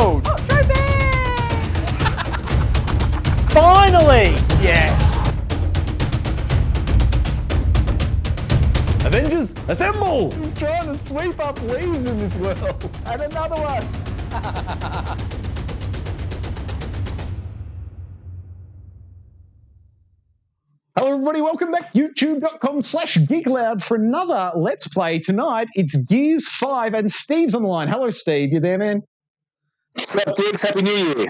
gold! Oh, trophy! Finally! Yes! Avengers, assemble! He's trying to sweep up leaves in this world. And another one. Hello everybody, welcome back. YouTube.com/Geek Aloud for another Let's Play tonight. It's Gears 5 and Steve's on the line. Hello Steve, you there, man? What's up, Diggs? Happy New Year.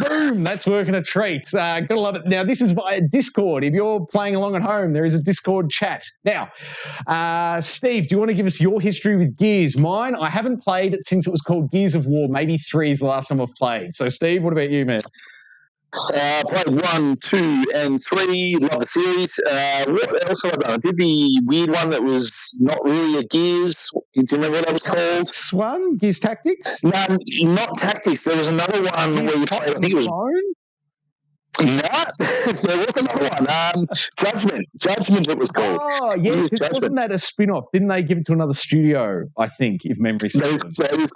Boom, that's working a treat. Gotta love it. Now, this is via Discord. If you're playing along at home, there is a Discord chat. Now, Steve, do you want to give us your history with Gears? Mine, I haven't played it since it was called Gears of War. Maybe 3 is the last time I've played. So, Steve, what about you, man? Played 1, 2, and 3. Love the series. What else have I done? I did the weird one that was not really a Gears. Do you remember what that was called? This one? Gears Tactics? No, not Tactics. There was another one where you played, I think it was... No, there was another one. Judgment it was called. Oh, yes. Wasn't that a spin-off? Didn't they give it to another studio, I think, if memory serves? That is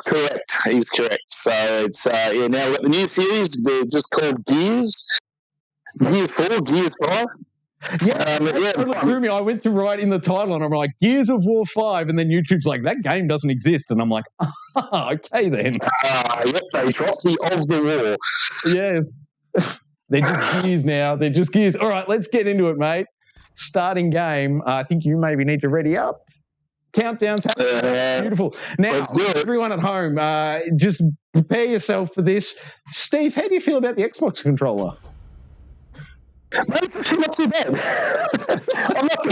correct. He's correct. So it's, now we've got the new series. They're just called Gears. Gears 4, Gears 5. Threw me. I went to write in the title and I'm like, Gears of War 5, and then YouTube's like, that game doesn't exist. And I'm like, okay then. Yep, they dropped the of the war. Yes. They're just Gears now. They're just Gears. All right, let's get into it, mate. Starting game. I think you maybe need to ready up. Countdown's happening. Beautiful. Now, everyone at home, just prepare yourself for this. Steve, how do you feel about the Xbox controller? Mate, it's actually not too bad. I'm not.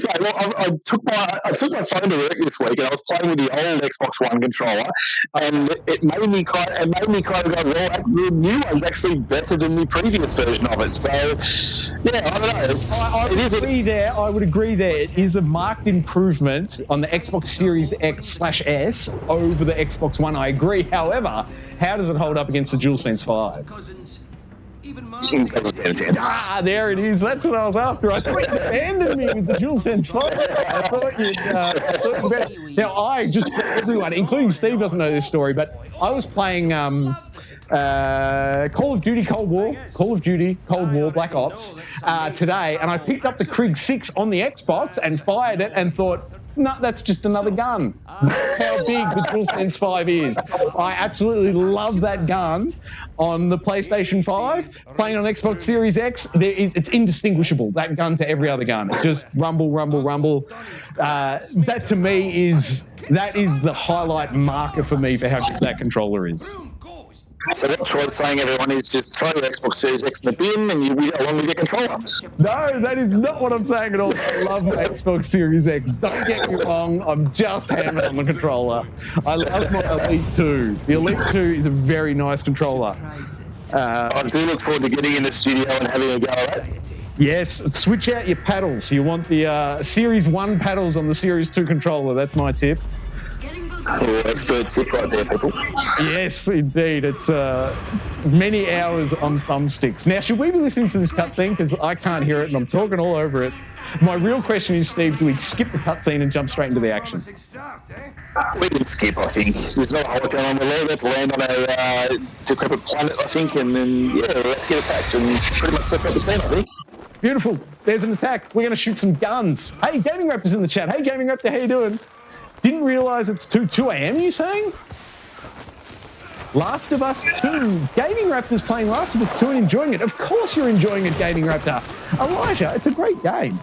Right, well, I took my phone to work this week, and I was playing with the old Xbox One controller, and it made me kind of go, well, the new one's actually better than the previous version of it. So, yeah, I don't know. I would agree there. It is a marked improvement on the Xbox Series X/S over the Xbox One. I agree. However, how does it hold up against the DualSense 5? There it is. That's what I was after. I thought you abandoned me with the DualSense 5. I thought you'd better. Now, everyone, including Steve, doesn't know this story, but I was playing Call of Duty Cold War Black Ops today, and I picked up the Krig 6 on the Xbox and fired it and thought, no, that's just another gun. That's how big the DualSense 5 is. I absolutely love that gun on the PlayStation 5. Playing on Xbox Series X, it's indistinguishable, that gun to every other gun. Just rumble, rumble, rumble. That to me is the highlight marker for me for how good that controller is. So what Troy's saying, everyone, is just throw your Xbox Series X in the bin and you go along with your controller. No, that is not what I'm saying at all. I love my Xbox Series X. Don't get me wrong, I'm just hammering on the controller. I love my Elite 2. The Elite 2 is a very nice controller. I do look forward to getting in the studio and having a go at it. Yes, switch out your paddles. You want the Series 1 paddles on the Series 2 controller. That's my tip. Oh, expert tip right there, people. Yes, indeed. It's many hours on thumbsticks. Now, should we be listening to this cutscene? Because I can't hear it and I'm talking all over it. My real question is, Steve, do we skip the cutscene and jump straight into the action? We can skip, I think. There's not a whole lot going on. We're about to land on a decrepit planet, I think, and then, let's get attacked and pretty much set up the scene, I think. Beautiful. There's an attack. We're going to shoot some guns. Hey, Gaming Raptor's in the chat. Hey, Gaming Raptor, how you doing? Didn't realise it's 2 a.m., you saying? Last of Us 2. Gaming Raptor's playing Last of Us 2 and enjoying it. Of course you're enjoying it, Gaming Raptor. Elijah, it's a great game.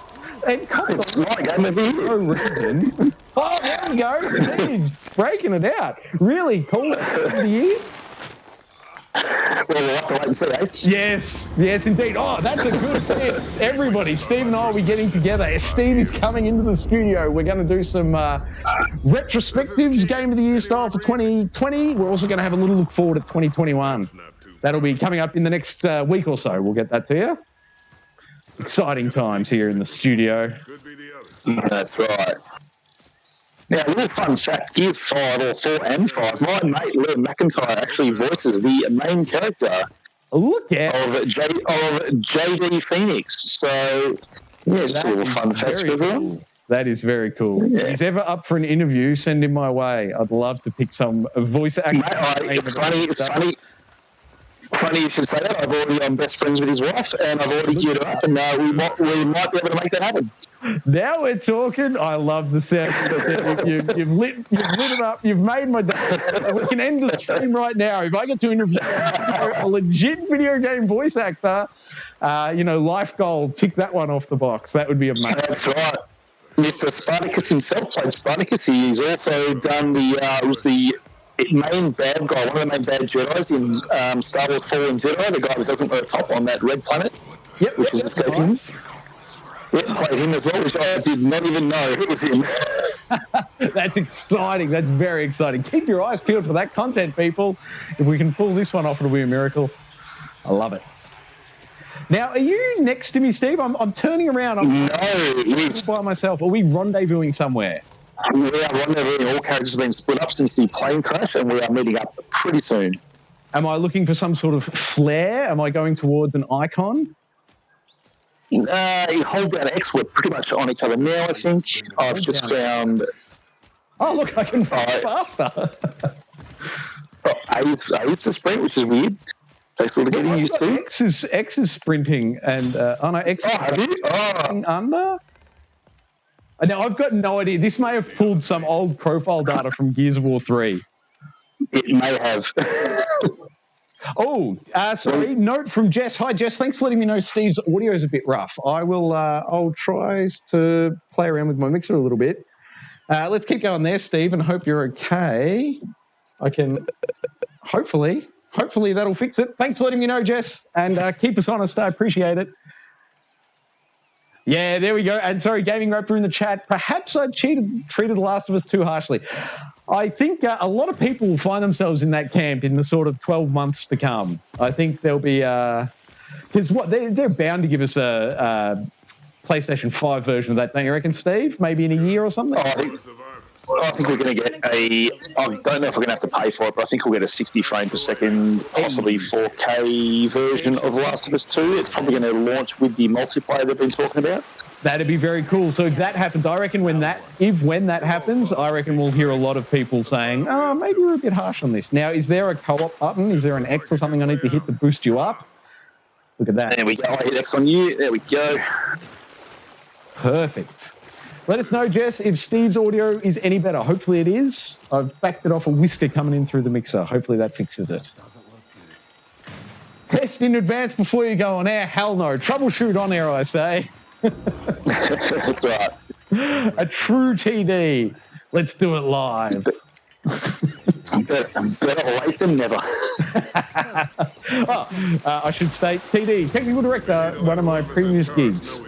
And it's my game of the year. No reason. Oh, there we go. Steve's breaking it out. Really cool. Of the year. Well, we'll have to wait and see, eh? Yes, indeed. Oh, that's a good tip. Everybody, Steve and I will be getting together. Steve is coming into the studio. We're going to do some retrospectives, Game of the Year style for 2020. We're also going to have a little look forward at 2021. That'll be coming up in the next week or so. We'll get that to you. Exciting times here in the studio. That's right. Now, a little fun fact, Gears 5 or 4 and 5, my mate McIntyre actually voices the main character Look at of JD Phoenix. So, yeah, just a little fun fact for everyone. Cool. That is very cool. Yeah. If he's ever up for an interview, send him my way. I'd love to pick some voice actor. It's funny you should say that. I'm best friends with his wife, and I've already geared her up, and we might be able to make that happen. Now we're talking. I love the sound. You've lit it up. You've made my day. We can end the stream right now. If I get to interview a legit video game voice actor, life goal, tick that one off the box. That would be amazing. That's right. Mr. Spartacus himself played Spartacus. He's also done the main bad guy, one of the main bad Jedis in Star Wars Fallen Jedi, the guy that doesn't wear a top on that red planet, which is escaping. Nice. Yep, played him as well, which I did not even know it was him. That's exciting. That's very exciting. Keep your eyes peeled for that content, people. If we can pull this one off, it'll be a miracle. I love it. Now, are you next to me, Steve? I'm turning around. I'm by myself. Are we rendezvousing somewhere? We are rendezvousing. All characters have been split up since the plane crash, and we are meeting up pretty soon. Am I looking for some sort of flare? Am I going towards an icon? You hold down X. We're pretty much on each other now, I think. I've just found... Oh, look, I can run faster. A is the sprint, which is weird. Takes a little getting used to. X is sprinting, and X is have you? under. Now, I've got no idea. This may have pulled some old profile data from Gears of War 3. It may have. Sorry. Note from Jess. Hi, Jess. Thanks for letting me know Steve's audio is a bit rough. I'll try to play around with my mixer a little bit. Let's keep going there, Steve, and hope you're okay. I can hopefully that'll fix it. Thanks for letting me know, Jess, and keep us honest. I appreciate it. Yeah, there we go. And sorry, Gaming Raptor in the chat. Perhaps I treated The Last of Us too harshly. I think a lot of people will find themselves in that camp in the sort of 12 months to come. I think there'll be because they're bound to give us a PlayStation 5 version of that, don't you reckon, Steve? Maybe in a year or something? I think we're going to get I don't know if we're going to have to pay for it, but I think we'll get a 60 frame per second, possibly 4K version of Last of Us 2. It's probably going to launch with the multiplayer they've been talking about. That'd be very cool. So if that happens, I reckon when that happens, I reckon we'll hear a lot of people saying, oh, maybe we're a bit harsh on this. Now, is there a co-op button? Is there an X or something I need to hit to boost you up? Look at that. There we go. I hit X on you. There we go. Perfect. Let us know, Jess, if Steve's audio is any better. Hopefully it is. I've backed it off a whisker coming in through the mixer. Hopefully that fixes it. Test in advance before you go on air. Hell no. Troubleshoot on air, I say. That's right. A true TD. Let's do it live. Better late than never. I should state TD, Technical Director, one of my previous gigs.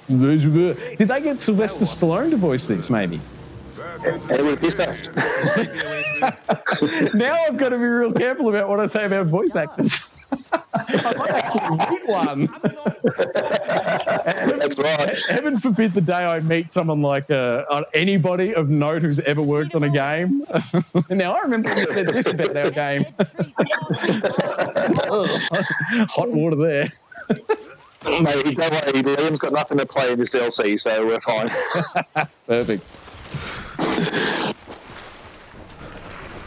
Did they get Sylvester Stallone to voice this, maybe? Now I've got to be real careful about what I say about voice actors. I might actually meet one. That's right. Heaven forbid the day I meet someone like anybody of note who's ever worked on a game. Now, I remember you said this about our game. Hot water there. Mate, don't worry, Liam's got nothing to play in this DLC, so we're fine. Perfect.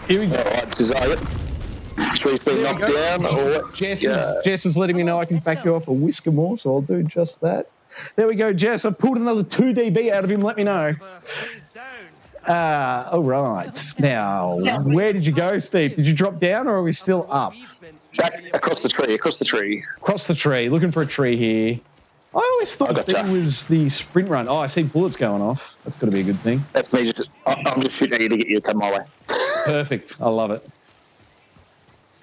Here we go. All right, desire it. Tree's been knocked down. Jess is letting me know I can back you off a whisker more, so I'll do just that. There we go, Jess. I've pulled another 2 dB out of him. Let me know. All right. Now, where did you go, Steve? Did you drop down, or are we still up? Back across the tree. Across the tree. Looking for a tree here. I always thought that was the sprint run. Oh, I see bullets going off. That's got to be a good thing. That's me. I'm just shooting at you to get you to come my way. Perfect. I love it.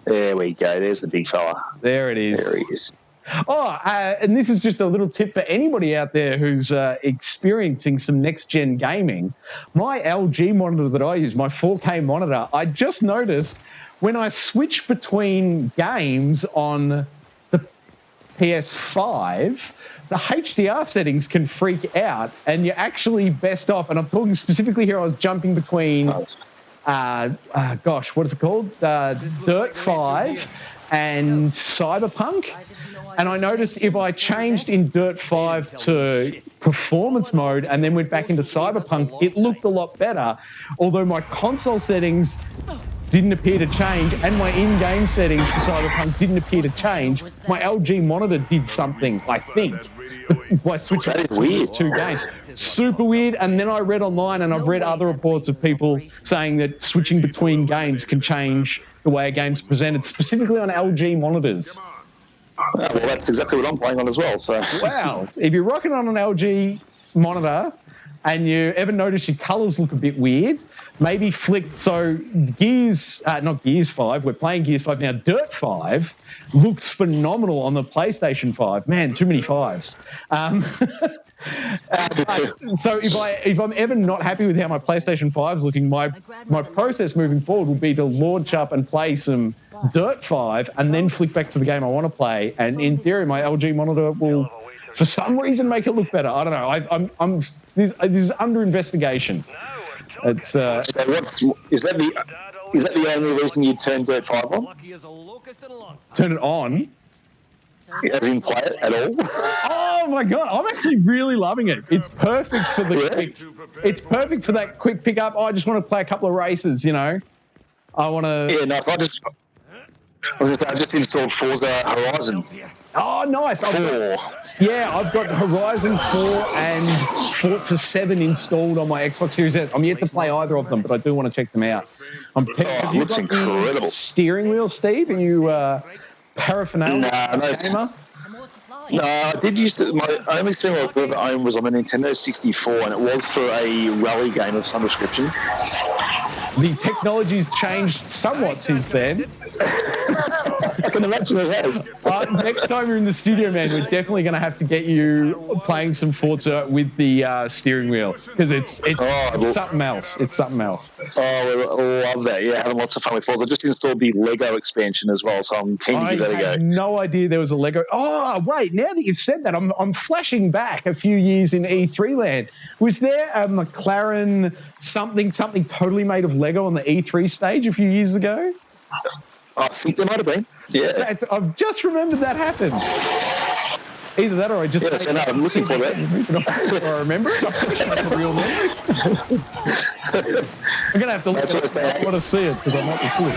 There we go. There's the big fella. There it is. There he is. And this is just a little tip for anybody out there who's experiencing some next-gen gaming. My LG monitor that I use, my 4K monitor, I just noticed when I switch between games on the PS5, the HDR settings can freak out, and you're actually best off. And I'm talking specifically here, I was jumping between, what is it called? Dirt 5 and Cyberpunk. And I noticed if I changed in Dirt 5 to performance mode and then went back into Cyberpunk, it looked a lot better. Although my console settings didn't appear to change, and my in-game settings for Cyberpunk didn't appear to change. My LG monitor did something, I think, by switching between these two games. Super weird. And then I read online, and I've read other reports of people saying that switching between games can change the way a game's presented, specifically on LG monitors. Well, that's exactly what I'm playing on as well. So wow, if you're rocking on an LG monitor and you ever notice your colours look a bit weird, maybe flick. So not Gears 5, we're playing Gears 5 now. Dirt 5 looks phenomenal on the PlayStation 5. Man, too many fives. So if I'm ever not happy with how my PlayStation 5 is looking, my process moving forward will be to launch up and play some Dirt 5 and then flick back to the game I want to play. And in theory, my LG monitor will, for some reason, make it look better. I don't know. This is under investigation. It's so is that the only reason you turn Dirt 5 on? Turn it on? As in play it at all? Oh my god, I'm actually really loving it. It's perfect for it's perfect for that quick pickup. I just want to play a couple of races, you know. I want to. Yeah, no. I just installed Forza Horizon. Oh, nice. 4. I've got Horizon 4 and Forza 7 installed on my Xbox Series S. I'm yet to play either of them, but I do want to check them out. It looks incredible. Steering wheel, Steve? Are you paraphernalia gamer? No, I did use to. My only thing I was ever owned was on the Nintendo 64, and it was for a rally game of some description. The technology's changed somewhat since then. I can imagine it has. Next time you're in the studio, man, we're definitely going to have to get you playing some Forza with the steering wheel, because it's something else. It's something else. Oh, I love that. Yeah, having lots of fun with Forza. I just installed the Lego expansion as well, so I'm keen to give that a go. I had no idea there was a Lego. Oh, wait, now that you've said that, I'm flashing back a few years in E3 land. Was there a McLaren something totally made of Lego on the E3 stage a few years ago? I think there might have been. Yeah. I've just remembered that happened. Either that or I just... Yes, I'm looking for that. I remember it. I'm real memory. I'm going to have to look at it. I want to see it because I might be cool.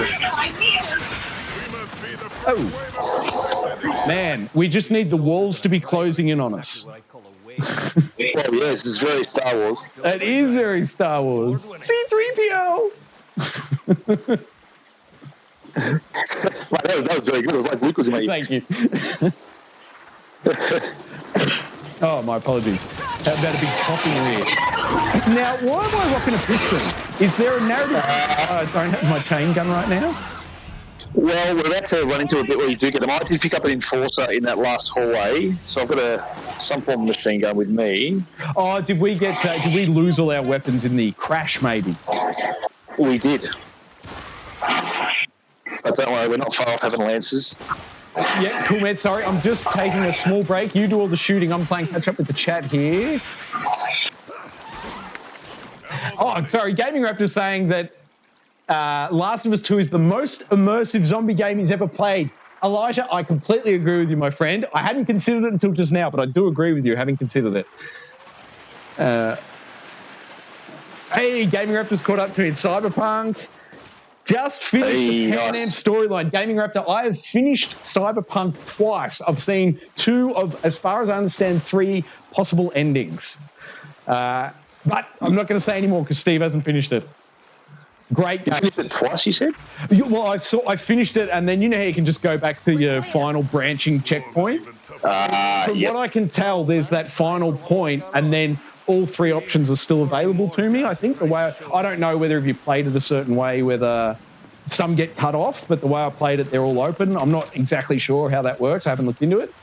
Oh. Man, we just need the walls to be closing in on us. Well, yes, it's very Star Wars. It is very Star Wars. C-3PO! Right, that was very good. It was like Luke was in my ear. Thank you. Oh, my apologies. How about a big popping here? Now, why am I rocking a pistol? Is there a narrative? I don't have my chain gun right now. Well, we're about to run into a bit where you do get them. I did pick up an enforcer in that last hallway, so I've got some form of machine gun with me. Oh, did we lose all our weapons in the crash, maybe? We did. But don't worry, we're not far off having lances. Yeah, cool, man. Sorry, I'm just taking a small break. You do all the shooting. I'm playing catch up with the chat here. Oh, sorry. Gaming Raptor saying that Last of Us 2 is the most immersive zombie game he's ever played. Elijah, I completely agree with you, my friend. I hadn't considered it until just now, but I do agree with you, having considered it. Hey, Gaming Raptor's caught up to me in Cyberpunk. Just finished the Pan-Am storyline. Gaming Raptor, I have finished Cyberpunk twice. I've seen 2 of, as far as I understand, 3 possible endings. But I'm not going to say any more because Steve hasn't finished it. Great game. You finished it twice, you said? Well, I finished it, and then you know how you can just go back to your final branching checkpoint? From what I can tell, there's that final point, and then all 3 options are still available to me, I think. The way I don't know whether if you played it a certain way, whether some get cut off, but the way I played it, they're all open. I'm not exactly sure how that works. I haven't looked into it.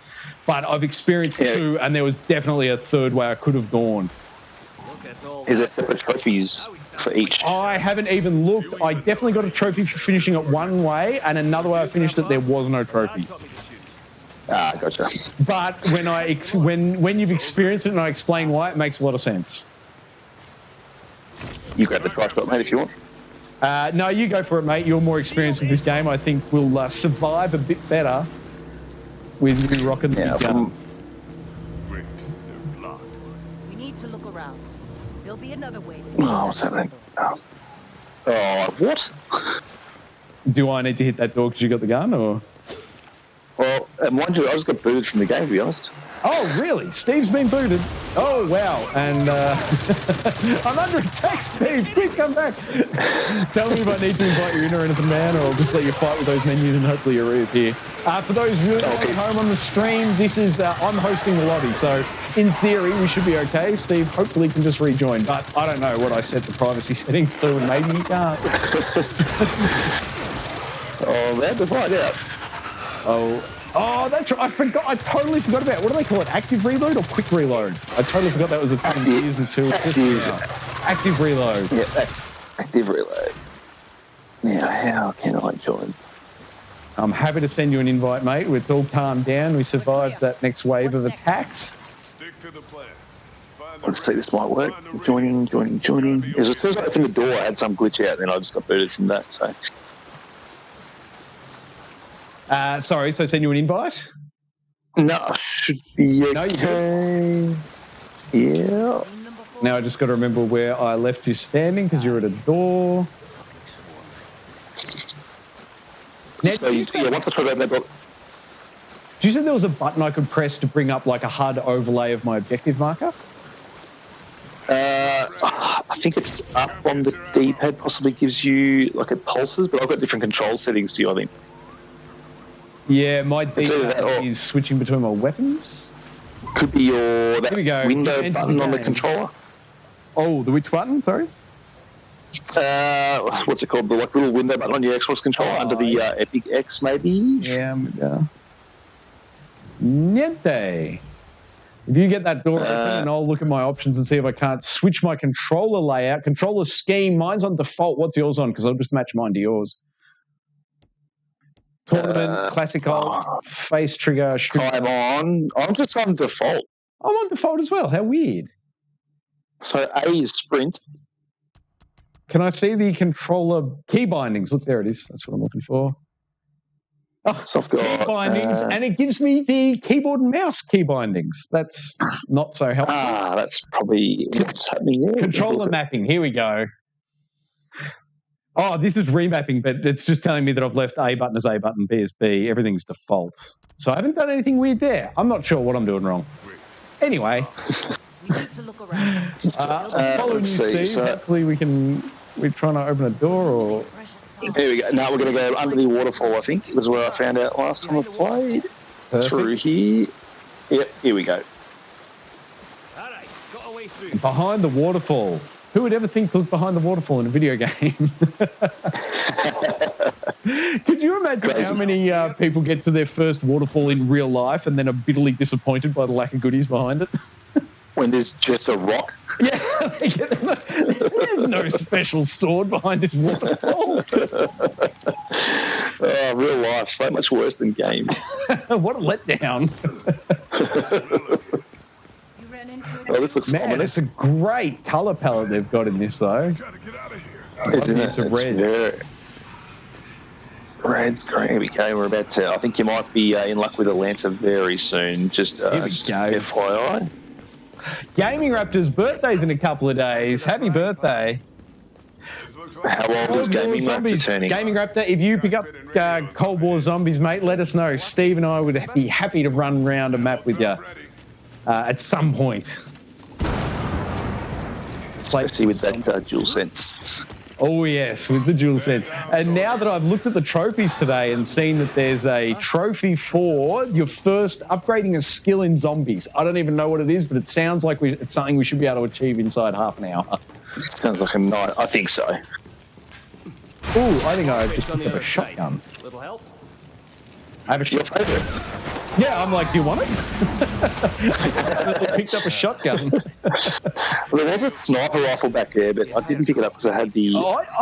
But I've experienced 2, and there was definitely a third way I could have gone. Is there separate trophies for each? I haven't even looked. I definitely got a trophy for finishing it one way, and another way I finished it, there was no trophy. Ah, gotcha. But when you've experienced it and I explain why, it makes a lot of sense. You grab the price shot, mate, if you want. No, you go for it, mate. You're more experienced with this game. I think we'll survive a bit better. with you rocking the gun. We need to look around. There'll be another way to what's happening? Oh, what? Do I need to hit that door because you got the gun, or? Well, mind you, I just got booted from the game, to be honest. Oh, really? Steve's been booted. Oh, wow. And I'm under attack, Steve. Please come back. Tell me if I need to invite you in or anything, man, or I'll just let you fight with those menus and hopefully you reappear. For those viewing at home on the stream, this is I'm hosting the lobby, so in theory we should be okay. Steve hopefully can just rejoin, but I don't know what I set the privacy settings to, and maybe he can't. Oh, man, to find out. Oh, that's right. I forgot. I totally forgot about it. What do they call it? Active reload or quick reload? I totally forgot that was a thing years until active reload. Yeah, active reload. Yeah, how can I join? I'm happy to send you an invite, mate. It's all calmed down. We survived that next wave of attacks. Stick to the plan. Let's see, this might work. Joining. As soon as I opened the door, I had some glitch out, and I just got booted from that. So. Sorry, so send you an invite? No, should be okay. No, you yeah. Now I just got to remember where I left you standing because you're at a door. Now, So, once I try to open that door... You said there was a button I could press to bring up like a HUD overlay of my objective marker? I think it's up on the D-pad, possibly gives you like it pulses, but I've got different control settings to you, I think. Yeah, my D-pad is switching between my weapons. Could be your window button on the controller. Oh, the which button? Sorry. What's it called? The like little window button on your Xbox controller under the Epic X, maybe. Yeah. Niente. If you get that door open, and I'll look at my options and see if I can't switch my controller layout, controller scheme. Mine's on default. What's yours on? Because I'll just match mine to yours. Tournament, classic old, face trigger. I'm just on default. I'm on default as well. How weird. So A is sprint. Can I see the controller key bindings? Look, there it is. That's what I'm looking for. Oh, so I've got, key bindings, and it gives me the keyboard and mouse key bindings. That's not so helpful. That's probably what's happening there. Controller mapping. Here we go. Oh, this is remapping, but it's just telling me that I've left A button as A button, B as B. Everything's default. So I haven't done anything weird there. I'm not sure what I'm doing wrong. Anyway. We need to look around. Following you, Steve. So, hopefully we're trying to open a door or... Here we go. Now we're going to go under the waterfall, I think. It was where I found out last time I played. Perfect. Through here. Yep, here we go. All right, got a way through. Behind the waterfall. Who would ever think to look behind the waterfall in a video game? Could you imagine how many people get to their first waterfall in real life and then are bitterly disappointed by the lack of goodies behind it? When there's just a rock? Yeah, there's no special sword behind this waterfall. Real life, so much worse than games. What a letdown. Oh, this looks ominous. It's a great colour palette they've got in this, though. Gotta get out of here. Isn't it? It's red. Red, green. Here we go. We're about to... I think you might be in luck with a Lancer very soon. Just FYI. Gaming Raptor's birthday's in a couple of days. Happy birthday. How old is Gaming Raptor turning? Gaming Raptor, if you pick up Cold War Zombies, mate, let us know. Steve and I would be happy to run around a map with you at some point. Especially with that DualSense. Oh, yes, with the DualSense. And now that I've looked at the trophies today and seen that there's a trophy for your first upgrading a skill in zombies. I don't even know what it is, but it sounds like it's something we should be able to achieve inside half an hour. Sounds like a night. I think so. Ooh, I think I just picked up a shotgun. Little help? I have a Your shotgun. favourite? Yeah, I'm like, do you want it? I picked up a shotgun. Well, there was a sniper rifle back there, but I didn't pick it up because I had the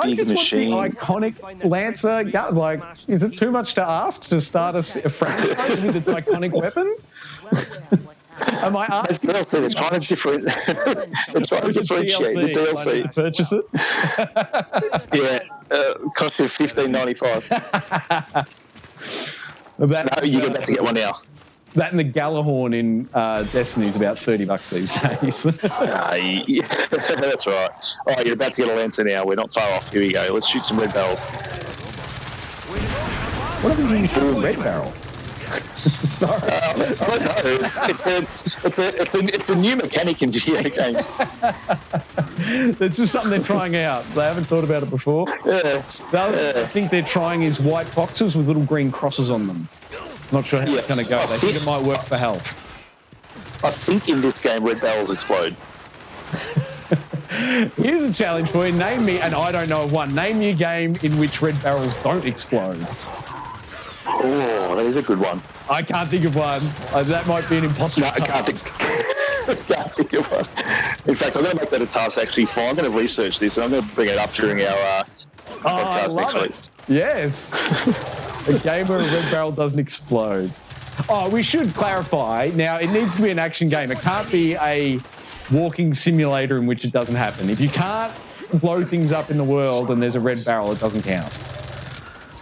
big machine. I just want the iconic Lancer gun. Like, is it too much to ask to start a franchise with its iconic weapon? Am I asking? It's DLC. They're trying to differentiate the DLC. To purchase it? Yeah, cost you $15.95. No, you're about to get one now. That and the Galahorn in Destiny is about $30 these days. Yeah, that's right. All right, you're about to get a Lancer now. We're not far off. Here we go. Let's shoot some red barrels. What happens when you shoot a red barrel? Sorry. I don't know. It's a new mechanic in video games. It's just something they're trying out. They haven't thought about it before. Yeah. The other thing I think they're trying is white boxes with little green crosses on them. Not sure how it's going to go. They think it might work for health. I think in this game, red barrels explode. Here's a challenge for you. Name me, and I don't know of one, name me a game in which red barrels don't explode. Oh, that is a good one. I can't think of one. That might be an impossible No, I can't think of one. In fact, I'm going to make that a task actually. I'm going to research this, and I'm going to bring it up during our podcast next week. Yes. A game where a red barrel doesn't explode. Oh, we should clarify. Now, it needs to be an action game. It can't be a walking simulator in which it doesn't happen. If you can't blow things up in the world and there's a red barrel, it doesn't count.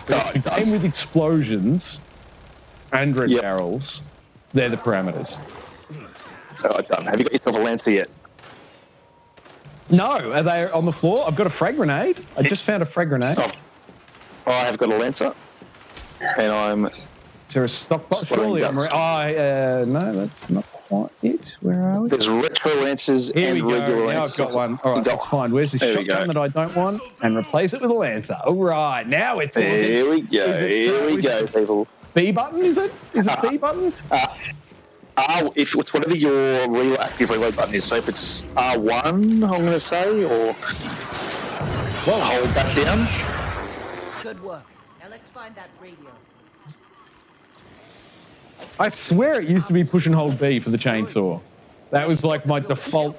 A game with explosions and red barrels, they're the parameters. Have you got yourself a Lancer yet? No. Are they on the floor? I've got a frag grenade. I just found a frag grenade. Oh, I have got a Lancer. And I'm... Is there a stockpile? Surely I'm... no, that's not quite it. Where are we? There's retro Lancers and regular Lancers. Now I've got one. All right, that's fine. Where's this shotgun that I don't want? And replace it with a Lancer. All right, now we're talking. Here we go. Here we go, people. B button, is it? Is it B button? If it's whatever your active reload button is. So if it's R1, I'm going to say, or hold that down. Good work. Now let's find that radio. I swear it used to be push and hold B for the chainsaw. That was like my default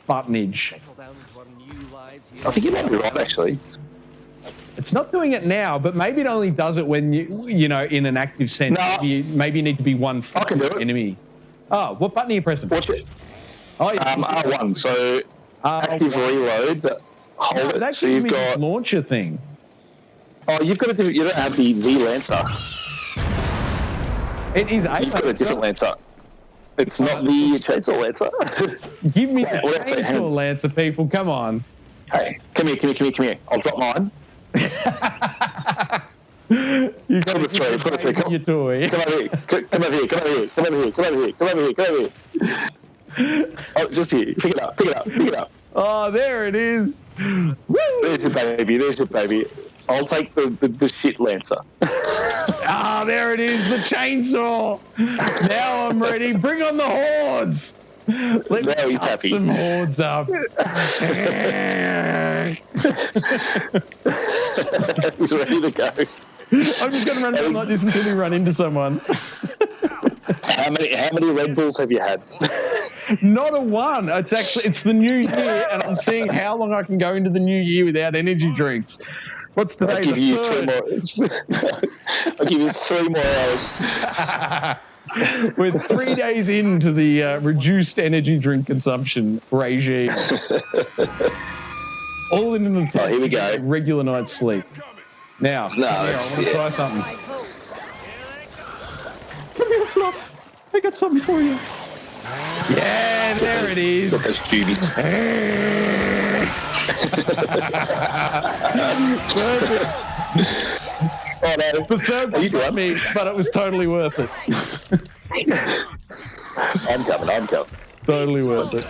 buttonage. I think you might be right, actually. It's not doing it now, but maybe it only does it when you know, in an active sense. No. Maybe you need to be one enemy. Oh, what button are you pressing? Watch it. Oh, yeah. R1. So active reload. Hold it. That So gives you've me got this launcher thing. Oh, you've got a different. You don't have the Lancer. It is. You've got a different Lancer. It's not the chainsaw Lancer. Give me the chainsaw Lancer, people. Come on. Hey, come here. I'll drop mine. You got to three. Your toy. Come over here. Oh, just here. Pick it up. Oh, there it is. Woo! There's your baby. I'll take the shit Lancer. There it is, the chainsaw. Now I'm ready. Bring on the hordes. Let now me he's happy. Some hordes up. He's ready to go. I'm just going to run around like this until we run into someone. How many Red Bulls have you had? Not a one. It's the new year, and I'm seeing how long I can go into the new year without energy drinks. What's today? I'll give you 3 more. I'll give you 3 more hours. We're 3 days into the reduced energy drink consumption regime. All in an attempt here we go. to get a regular night's sleep. Now, I want to try something. Come here, Fluff. I got something for you. Yeah, there it is. Got those cuties. Oh no! The third one got me, but it was totally worth it. I'm coming. Totally worth it.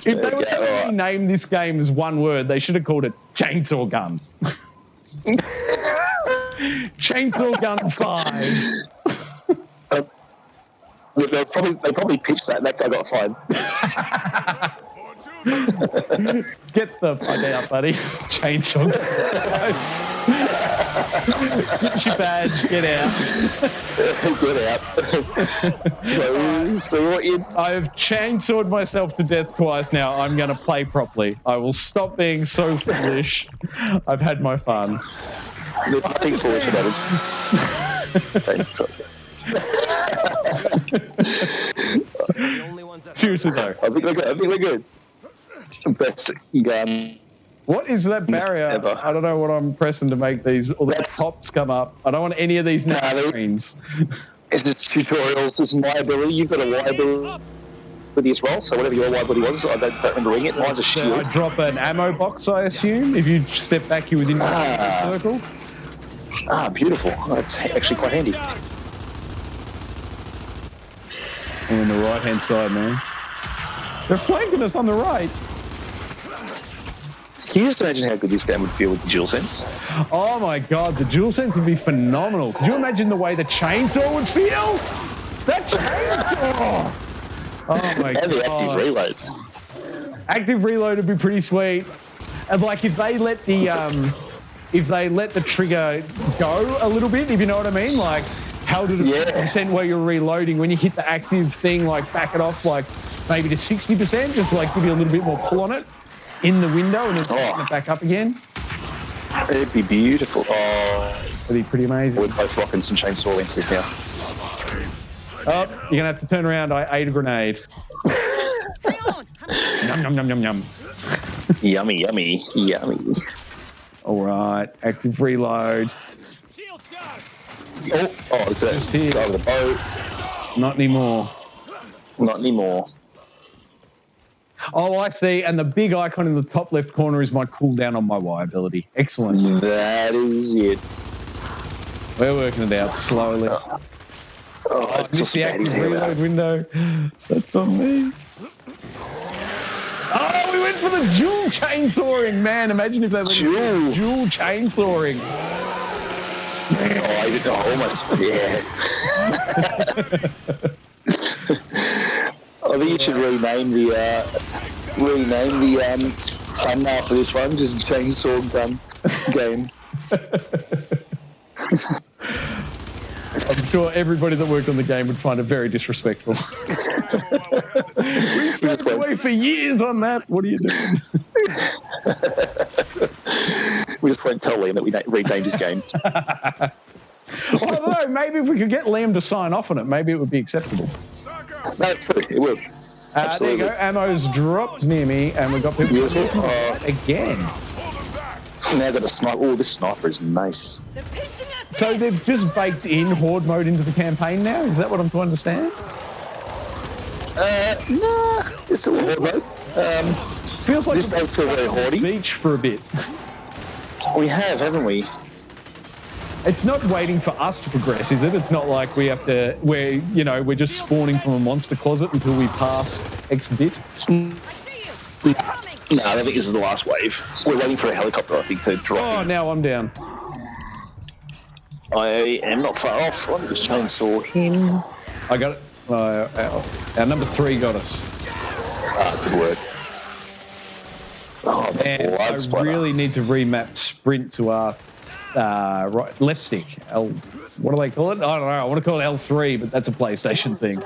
If they were going to rename this game as one word, they should have called it Chainsaw Gun. Chainsaw Gun 5. They probably pitched that. That guy got fined. Get the fuck out, buddy. Chainsaw Gun. Get your badge. Get out. So what you... I've chainsawed myself to death twice now. I'm going to play properly. I will stop being so foolish. I've had my fun. There's nothing foolish about it. Seriously though. I think we're good. Best gun What is that barrier? Ever. I don't know what I'm pressing to make these all the tops come up. I don't want any of these screens. It's just tutorials. This is my ability. You've got a Y ability as well, so whatever your Y ability was, I don't remember ringing it. Mine's a shield. I drop an ammo box, I assume. If you step back, you're within the circle. Ah, beautiful. That's actually quite handy. On the right-hand side, man. They're flanking us on the right. Can you just imagine how good this game would feel with the DualSense? Oh my god, the DualSense would be phenomenal. Could you imagine the way the chainsaw would feel? That chainsaw! Oh my god. And the active reload. Active reload would be pretty sweet. And like if they let the trigger go a little bit, if you know what I mean, like held it at 50% where you're reloading, when you hit the active thing, like back it off like maybe to 60%, just like give you a little bit more pull on it in the window and then putting it back up again. It'd be beautiful. Oh, it'd be pretty amazing. We're both rocking some chainsaw lenses now. Oh, you're gonna have to turn around. I ate a grenade. Yum yum yum yum yum. Yummy, yummy, yummy. All right, active reload. Oh, it's a guy with a boat. Not anymore. Not anymore. Oh, I see. And the big icon in the top left corner is my cooldown on my Y ability. Excellent. That is it. We're working it out slowly. Oh, I missed the active reload window. That's on me. Oh, we went for the dual chainsawing. Man, imagine if they went dual chainsawing. Oh, almost. Yeah. I think you should rename the thumbnail for this one, just chainsaw gun game. I'm sure everybody that worked on the game would find it very disrespectful. We slept away for years on that. What are you doing? We just won't tell Liam that we renamed his game. I don't know. Maybe if we could get Liam to sign off on it, maybe it would be acceptable. No, it will. There you go. Ammo's dropped near me, and we've got people again. Now got a sniper. Oh, this sniper is nice. So they've just baked in Horde mode into the campaign now? Is that what I'm to understand? Nah, it's a Horde mode. Feels like this does feel very Horde-y. Beach for a bit. We have, haven't we? It's not waiting for us to progress, is it? It's not like we're just spawning from a monster closet until we pass X bit. No, I don't think this is the last wave. We're waiting for a helicopter, I think, to drop. Oh, now I'm down. I am not far off. Let me just chainsaw him. I got it. Our number 3 got us. Good work. Oh, and I really need to remap sprint to our right left stick. What do they call it? I don't know. I want to call it L3, but that's a PlayStation thing.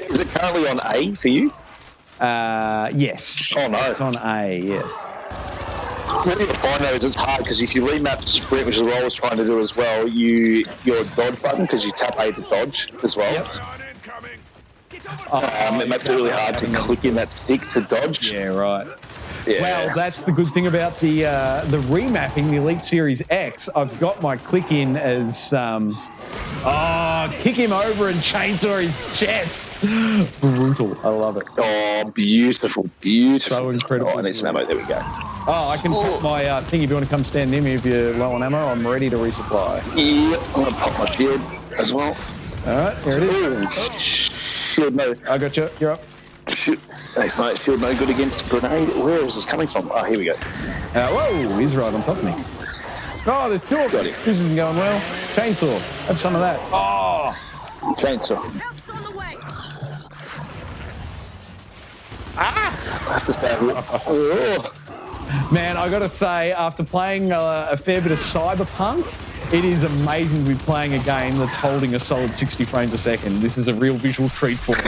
Is it currently on A for you? Yes. Oh no, it's on A. Yes. What you find though is it's hard because if you remap sprint, which is what I was trying to do as well, your dodge button, because you tap A to dodge as well. Yep. It makes it really hard to click in that stick to dodge. Yeah, right. Yeah. Well, that's the good thing about the remapping, the Elite Series X. I've got my click in as kick him over and chainsaw his chest. Brutal. I love it. Oh, beautiful, beautiful. So incredible. Oh, I need some ammo. There we go. Oh, I can pop my thing if you want to come stand near me if you're low on ammo. I'm ready to resupply. Yeah, I'm going to pop my shield as well. All right, here it is. Shield no. I got you. You're up. Hey, mate, shield no good against grenade. Where is this coming from? Oh, here we go. Whoa, he's right on top of me. Oh, there's 2 of them. This isn't going well. Chainsaw. Have some of that. Oh. Chainsaw. I have to stab you. Oh. Man, I got to say, after playing a fair bit of Cyberpunk, it is amazing to be playing a game that's holding a solid 60 frames a second. This is a real visual treat for me.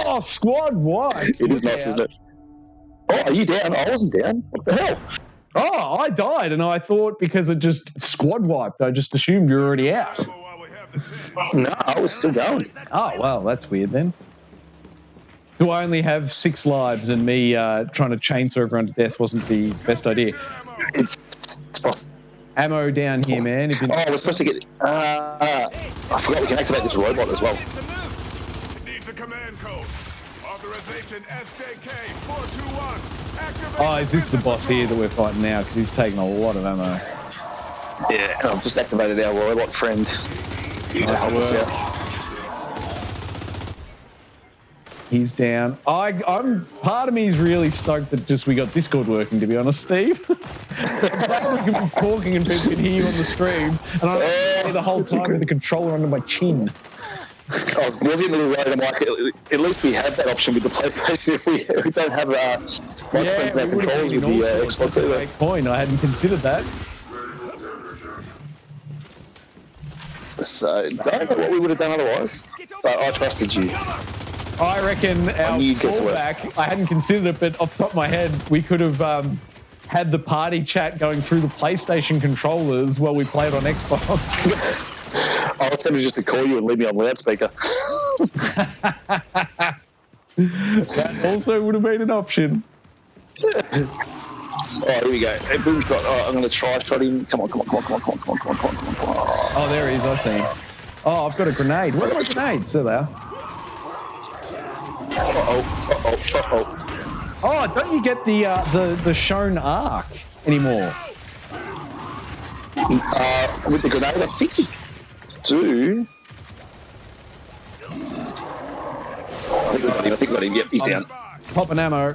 Oh, squad wiped. It is nice, isn't it? Oh, are you down? I wasn't down. What the hell? Oh, I died, and I thought because it just squad wiped, I just assumed you were already out. No, I was still going. Oh, well, that's weird then. Do I only have 6 lives and me trying to chainsaw everyone to death wasn't the best idea? It's possible. Ammo down here, man. We're supposed to get... I forgot we can activate this robot as well. It needs a command code. Authorization SJK 421. Oh, is this the boss here that we're fighting now? Because he's taking a lot of ammo. Yeah, I've just activated our robot friend. He's to help us out. He's down. I'm part of me is really stoked that just we got Discord working, to be honest, Steve. I'm glad we can be talking and people can hear you on the stream, and I'm here the whole time with the controller under my chin. I was a little worried. I'm like, at least we have that option with the PlayStation. If we don't have microphones and our controls with the Xbox either. Great point. I hadn't considered that. So, don't know what we would have done otherwise, but I trusted you. I reckon our fallback, I hadn't considered it, but off the top of my head, we could have had the party chat going through the PlayStation controllers while we played on Xbox. I was tempted just to call you and leave me on loudspeaker. That also would have been an option. Oh, here we go. Hey, boom shot. Oh, I'm going to try shot him. Come on. Oh, there he is. I see him. Oh, I've got a grenade. Where are my grenades? There they are. Oh, don't you get the shown arc anymore? With the grenade, I think you do. I think we got him. Yep, he's down. Popping ammo.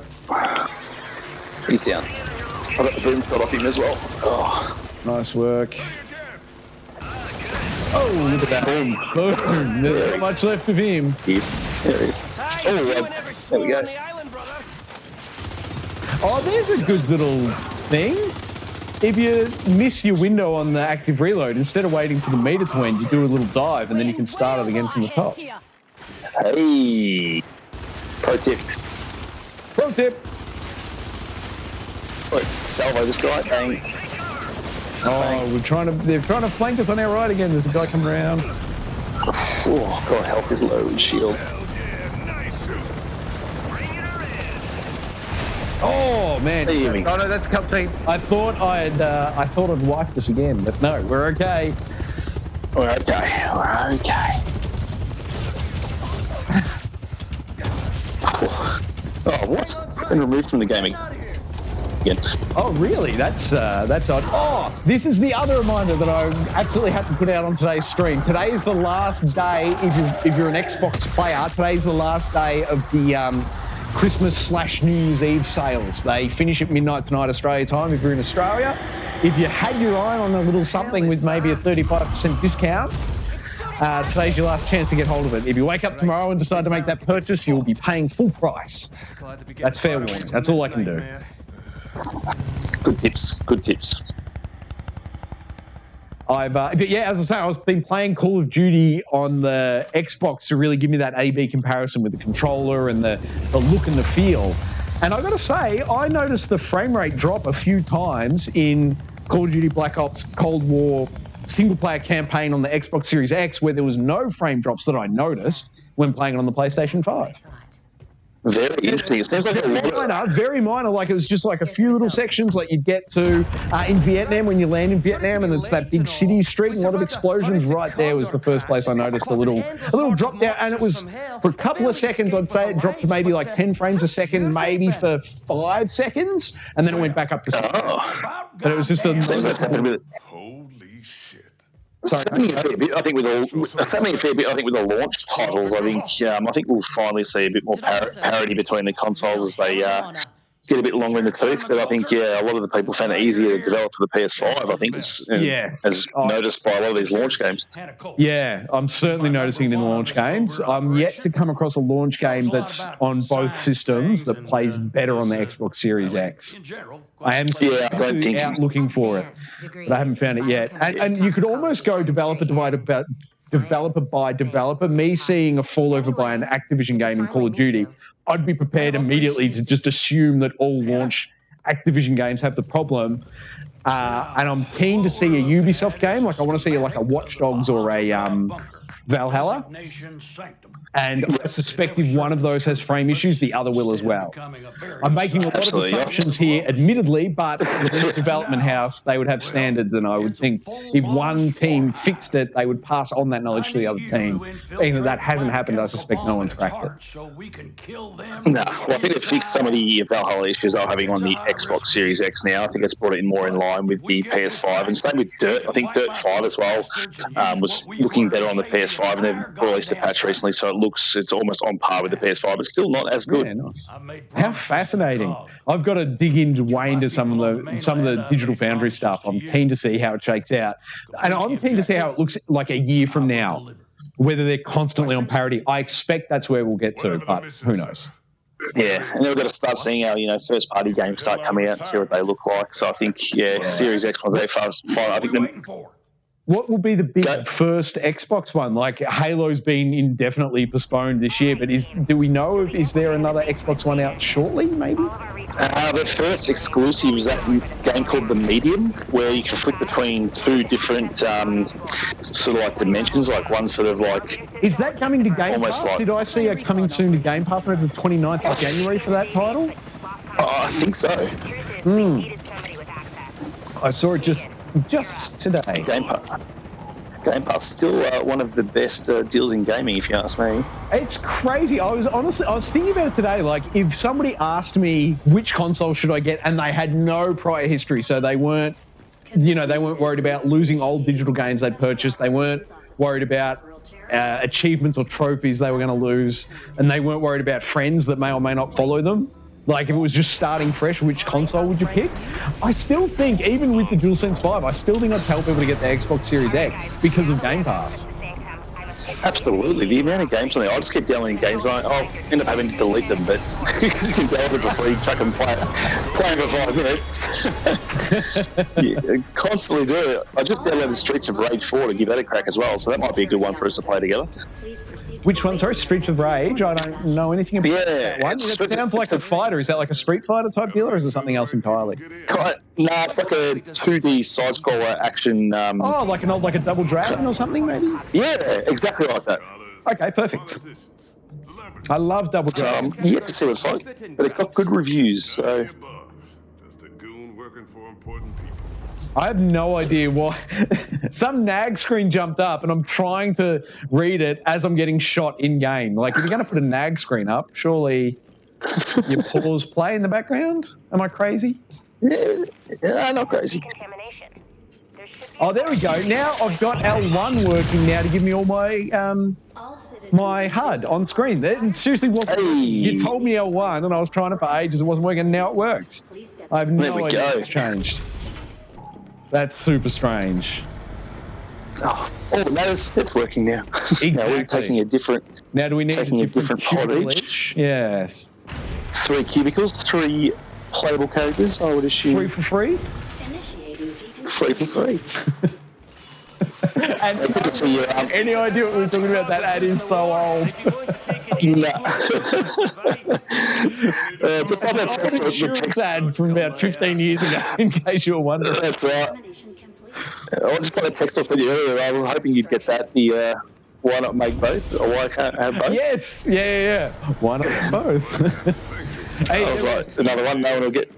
He's down. I got the boom shot off him as well. Oh. Nice work. Oh, look at that. Boom. There's not much left of him. There he is. Oh, there we go. Oh, there's a good little thing. If you miss your window on the active reload, instead of waiting for the meter to end, you do a little dive and then you can start it again from the top. Hey. Pro tip. Let's salvo this guy. Bang. Oh, they're trying to flank us on our right again. There's a guy coming around. Oh, God, health is low and shield. Oh man! Oh no, that's cutscene. I thought I'd wiped us again, but no, we're okay. We're okay. Oh, what? Been removed from the gaming. Again. Oh really? That's odd. Oh, this is the other reminder that I absolutely had to put out on today's stream. Today is the last day. If you're an Xbox player, today's the last day of the Christmas/New Year's Eve sales. They finish at midnight tonight Australia time if you're in Australia. If you had your eye on a little something with maybe a 35% discount, today's your last chance to get hold of it. If you wake up tomorrow and decide to make that purchase, you'll be paying full price. That's fair warning. That's all I can do. Good tips. But yeah, as I say, I've been playing Call of Duty on the Xbox to really give me that A/B comparison with the controller and the look and the feel. And I've got to say, I noticed the frame rate drop a few times in Call of Duty Black Ops Cold War single-player campaign on the Xbox Series X, where there was no frame drops that I noticed when playing it on the PlayStation 5. Very interesting. It sounds like very minor. Like it was just like a few little sections. Like you'd get to in Vietnam when you land in Vietnam, and it's that big city street, and a lot of explosions. Right there was the first place I noticed a little drop down, and it was for a couple of seconds. I'd say it dropped to maybe like 10 frames a second, maybe for 5 seconds, and then it went back up to 6. But it was just a. It's happening a fair bit, I think, with the launch titles. I think we'll finally see a bit more parity between the consoles as they get a bit longer in the tooth. But I think, a lot of the people found it easier to develop for the PS5. I think it's as noticed by a lot of these launch games. Yeah, I'm certainly noticing it in the launch games. I'm yet to come across a launch game that's on both systems that plays better on the Xbox Series X. I am out looking for it, but I haven't found it yet. And you could almost go developer by developer. Me seeing a fallover by an Activision game in Call of Duty, I'd be prepared immediately to just assume that all launch Activision games have the problem. And I'm keen to see a Ubisoft game. Like I want to see like a Watch Dogs or a Valhalla, and I suspect if one of those has frame issues, the other will as well. I'm making a lot of assumptions here, admittedly, but in the development house, they would have standards, and I would think if one team fixed it, they would pass on that knowledge to the other team. Even though that hasn't happened, I suspect no one's cracked it. No, well, I think they've fixed some of the Valhalla issues they're having on the Xbox Series X now. I think it's brought it more in line with the PS5, and same with Dirt. I think Dirt 5 as well was looking better on the PS5, and they've released a patch recently, so it's almost on par with the PS5, but still not as good. Yeah, nice. How fascinating! I've got to dig into way into some of the Digital Foundry stuff. I'm keen to see how it shakes out, and I'm keen to see how it looks like a year from now. Whether they're constantly on parity, I expect that's where we'll get to, but who knows? Yeah, and then we've got to start seeing our first-party games start coming out and see what they look like. So I think Series X one's fine. I think what will be the big first Xbox one? Like Halo's been indefinitely postponed this year, but do we know is there another Xbox One out shortly? Maybe. The first exclusive is that game called The Medium, where you can flick between two different sort of like dimensions, like one sort of like... Is that coming to Game Pass? Did I see a coming soon to Game Pass maybe the 29th of January for that title? I think so. I saw it just today. Game Pass still one of the best deals in gaming, if you ask me. It's crazy. I was thinking about it today. Like, if somebody asked me which console should I get, and they had no prior history, so they weren't worried about losing old digital games they'd purchased. They weren't worried about achievements or trophies they were going to lose, and they weren't worried about friends that may or may not follow them. Like, if it was just starting fresh, which console would you pick? I still think, even with the DualSense 5, I still think I'd tell people to get the Xbox Series X because of Game Pass. Absolutely. The amount of games on there, I just keep downloading games and I'll end up having to delete them, but you can download it for free, chuck and play for 5 minutes. Constantly do it. I just downloaded Streets of Rage 4 to give that a crack as well, so that might be a good one for us to play together. Which one? Sorry, Streets of Rage? I don't know anything about that one. It sounds like a fighter. Is that like a Street Fighter type deal, or is it something else entirely? No, it's like a 2D side-scroller action... like a Double Dragon or something, maybe? Yeah, exactly like that. Okay, perfect. I love Double Dragon. Yet to see what it's like, but it got good reviews, so... Just a goon working for important people. I have no idea why. Some nag screen jumped up, and I'm trying to read it as I'm getting shot in-game. Like, if you're going to put a nag screen up, surely you pause play in the background? Am I crazy? Yeah, not crazy. Oh, there we go. Now I've got L1 working now to give me all my my HUD on screen. It seriously wasn't. Hey. You told me L1, and I was trying it for ages. It wasn't working, and now it works. I have no idea what's changed. That's super strange. Oh, it's working now. Exactly. Now we're taking a different. Now do we need taking a different cottage? Yes. 3 cubicles, 3 playable characters. I would assume. 3 for free. 3 for free. And any idea what we were talking about? That ad is so old. Just like that text ad from about 15 years ago, in case you were wondering. That's right. I just got a text I sent you earlier. I was hoping you'd get that. Why not make both? Or why can't I have both? Yes. Yeah. Why not have both? Hey, I was like, another one no one will get.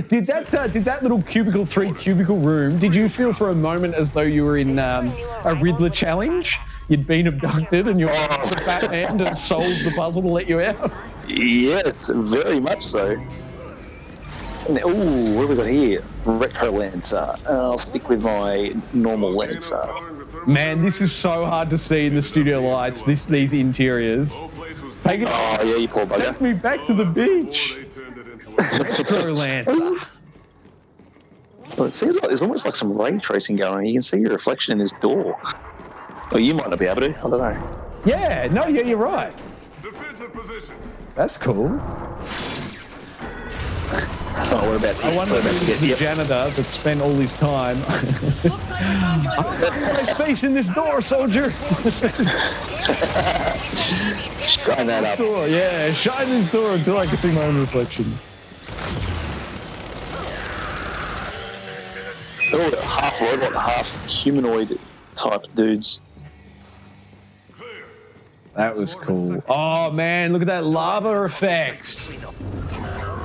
Did that little three cubicle room, did you feel for a moment as though you were in a Riddler challenge? You'd been abducted and you were the Batman to solve the puzzle to let you out? Yes, very much so. Ooh, what have we got here? Retro Lancer. I'll stick with my normal Lancer. Man, this is so hard to see in the studio lights, these interiors. Take it. Oh, yeah, you poor bugger. Take me back to the beach. Retro Lancer. Well, it seems like there's almost like some ray tracing going on. You can see your reflection in this door. Oh, you might not be able to. I don't know. Yeah, you're right. Defensive positions. That's cool. Oh, what about I wonder if the janitor that spent all his time. I'm facing this door, soldier. Shine that up. Door, yeah, shine this door until I can see my own reflection. Oh, half robot, half humanoid type dudes. That was cool. Oh, man, look at that lava effects.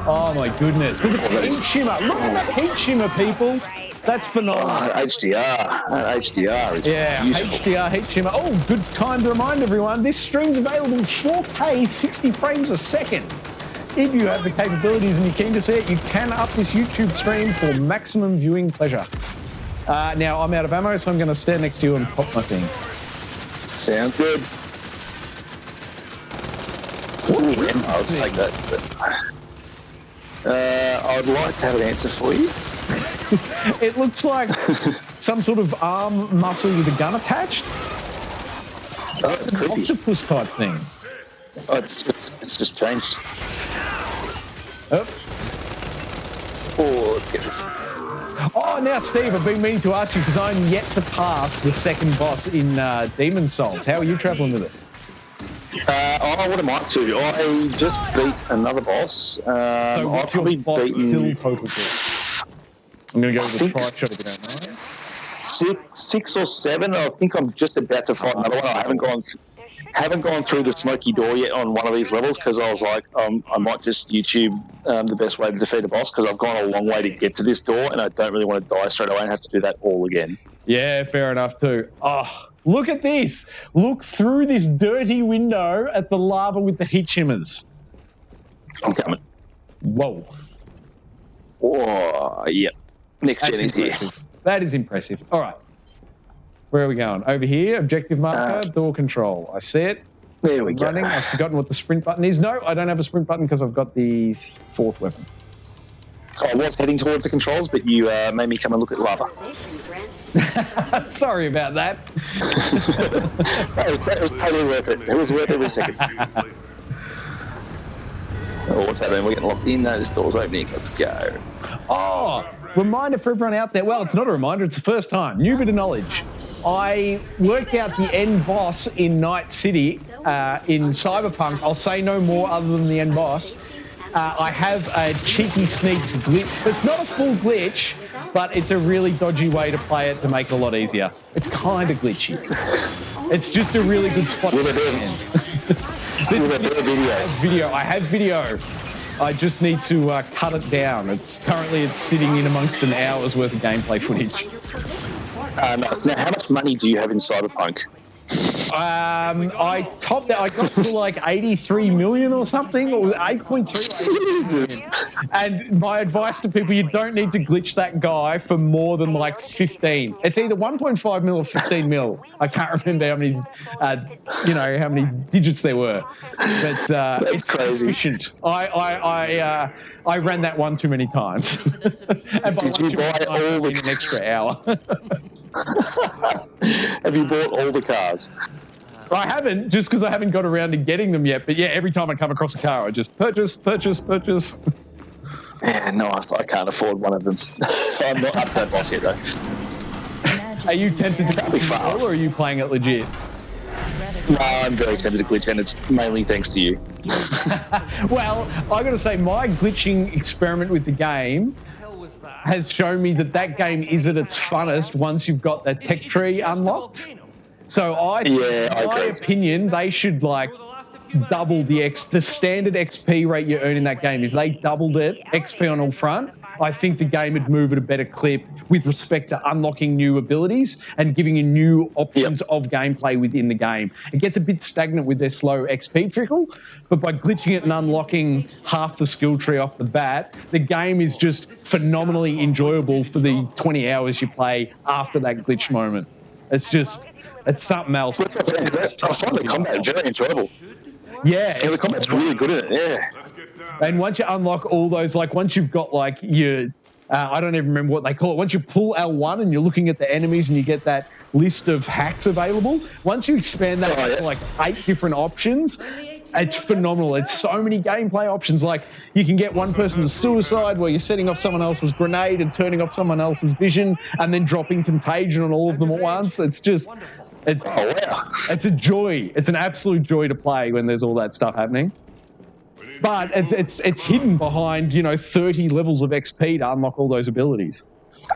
Oh, my goodness. Look at the heat shimmer. Look at that heat shimmer, people. That's phenomenal. Oh, HDR. HDR is beautiful. HDR heat shimmer. Oh, good time to remind everyone, this stream's available 4K, 60 frames a second. If you have the capabilities and you're keen to see it, you can up this YouTube stream for maximum viewing pleasure. Now, I'm out of ammo, so I'm going to stand next to you and pop my thing. Sounds good. Ooh, I'll take that. I'd like to have an answer for you. It looks like some sort of arm muscle with a gun attached. Oh, it's creepy. Octopus type thing. Oh, it's just changed. Oh. Oh, let's get this. Oh, now, Steve, I've been meaning to ask you because I'm yet to pass the second boss in Demon Souls. How are you traveling with it? What am I up to? I just beat another boss. So I've probably beaten... I'm going to go with the try shot again, right? 6 or 7. I think I'm just about to fight another one. I haven't gone through the smoky door yet on one of these levels because I was like, I might just YouTube the best way to defeat a boss because I've gone a long way to get to this door and I don't really want to die straight away and have to do that all again. Yeah, fair enough too. Oh, look at this. Look through this dirty window at the lava with the heat shimmers. I'm coming. Whoa. Oh, yeah. Next gen is here. That is impressive. All right. Where are we going? Over here, objective marker, door control. I see it. There we go. I've forgotten what the sprint button is. No, I don't have a sprint button because I've got the fourth weapon. I was heading towards the controls, but you made me come and look at lava. Sorry about that. That was totally worth it. It was worth every second. Oh, what's happening? We're getting locked in. This door's opening. Let's go. Oh, reminder for everyone out there. Well, it's not a reminder. It's the first time. New bit of knowledge. I worked out the end boss in Night City in Cyberpunk. I'll say no more other than the end boss. I have a cheeky sneaks glitch. It's not a full glitch, but it's a really dodgy way to play it to make it a lot easier. It's kind of glitchy. It's just a really good spot to end. Video. I have video. I just need to cut it down. It's sitting in amongst an hour's worth of gameplay footage. Now, how much money do you have in Cyberpunk? I topped out. I got to like 83 million or something, or 8.3. Jesus. And my advice to people: you don't need to glitch that guy for more than like 15. It's either 1.5 mil or 15 mil. I can't remember how many, how many digits there were. But that's it's crazy. Efficient. I ran that one too many times. And did you buy all the an extra hour? Have you bought all the cars? I haven't, just because I haven't got around to getting them yet. But yeah, every time I come across a car, I just purchase. Yeah, no, I can't afford one of them. I'm not up to that boss yet, though. Are you tempted to be fast, or are you playing it legit? No, I'm very tempted to glitch, and it's mainly thanks to you. Well, I got to say, my glitching experiment with the game has shown me that game is at its funnest once you've got that tech tree unlocked. So in my opinion, they should double the standard XP rate you earn in that game. If they doubled it, XP on all front, I think the game would move at a better clip with respect to unlocking new abilities and giving you new options of gameplay within the game. It gets a bit stagnant with their slow XP trickle, but by glitching it and unlocking half the skill tree off the bat, the game is just phenomenally enjoyable for the 20 hours you play after that glitch moment. It's something else. I find the combat very enjoyable. Yeah. The combat's really good in it, yeah. And once you unlock all those, once you've got your, I don't even remember what they call it. Once you pull L1 and you're looking at the enemies and you get that list of hacks available, once you expand that to 8 different options, it's phenomenal. It's so many gameplay options. You can get one person's suicide where you're setting off someone else's grenade and turning off someone else's vision and then dropping contagion on all of them at once. It's a joy. It's an absolute joy to play when there's all that stuff happening. But it's hidden behind 30 levels of XP to unlock all those abilities.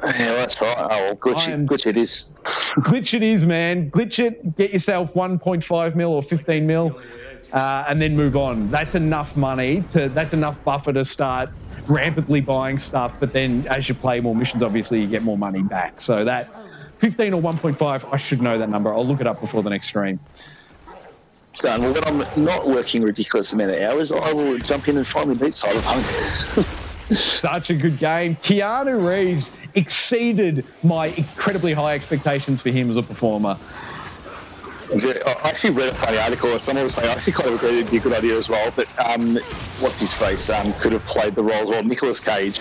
Yeah, that's right. Oh, well, glitch it is. Glitch it is, man. Glitch it, get yourself 1.5 mil or 15 mil, and then move on. That's enough money, that's enough buffer to start rampantly buying stuff, but then as you play more missions, obviously, you get more money back. So that 15 or 1.5, I should know that number. I'll look it up before the next stream. Done. Well, when I'm not working ridiculous amount of hours, I will jump in and finally beat Cyberpunk. Such a good game. Keanu Reeves exceeded my incredibly high expectations for him as a performer. I actually read a funny article, and someone was saying I actually kind of agreed it'd be a good idea as well, but what's his face could have played the role as well, Nicolas Cage.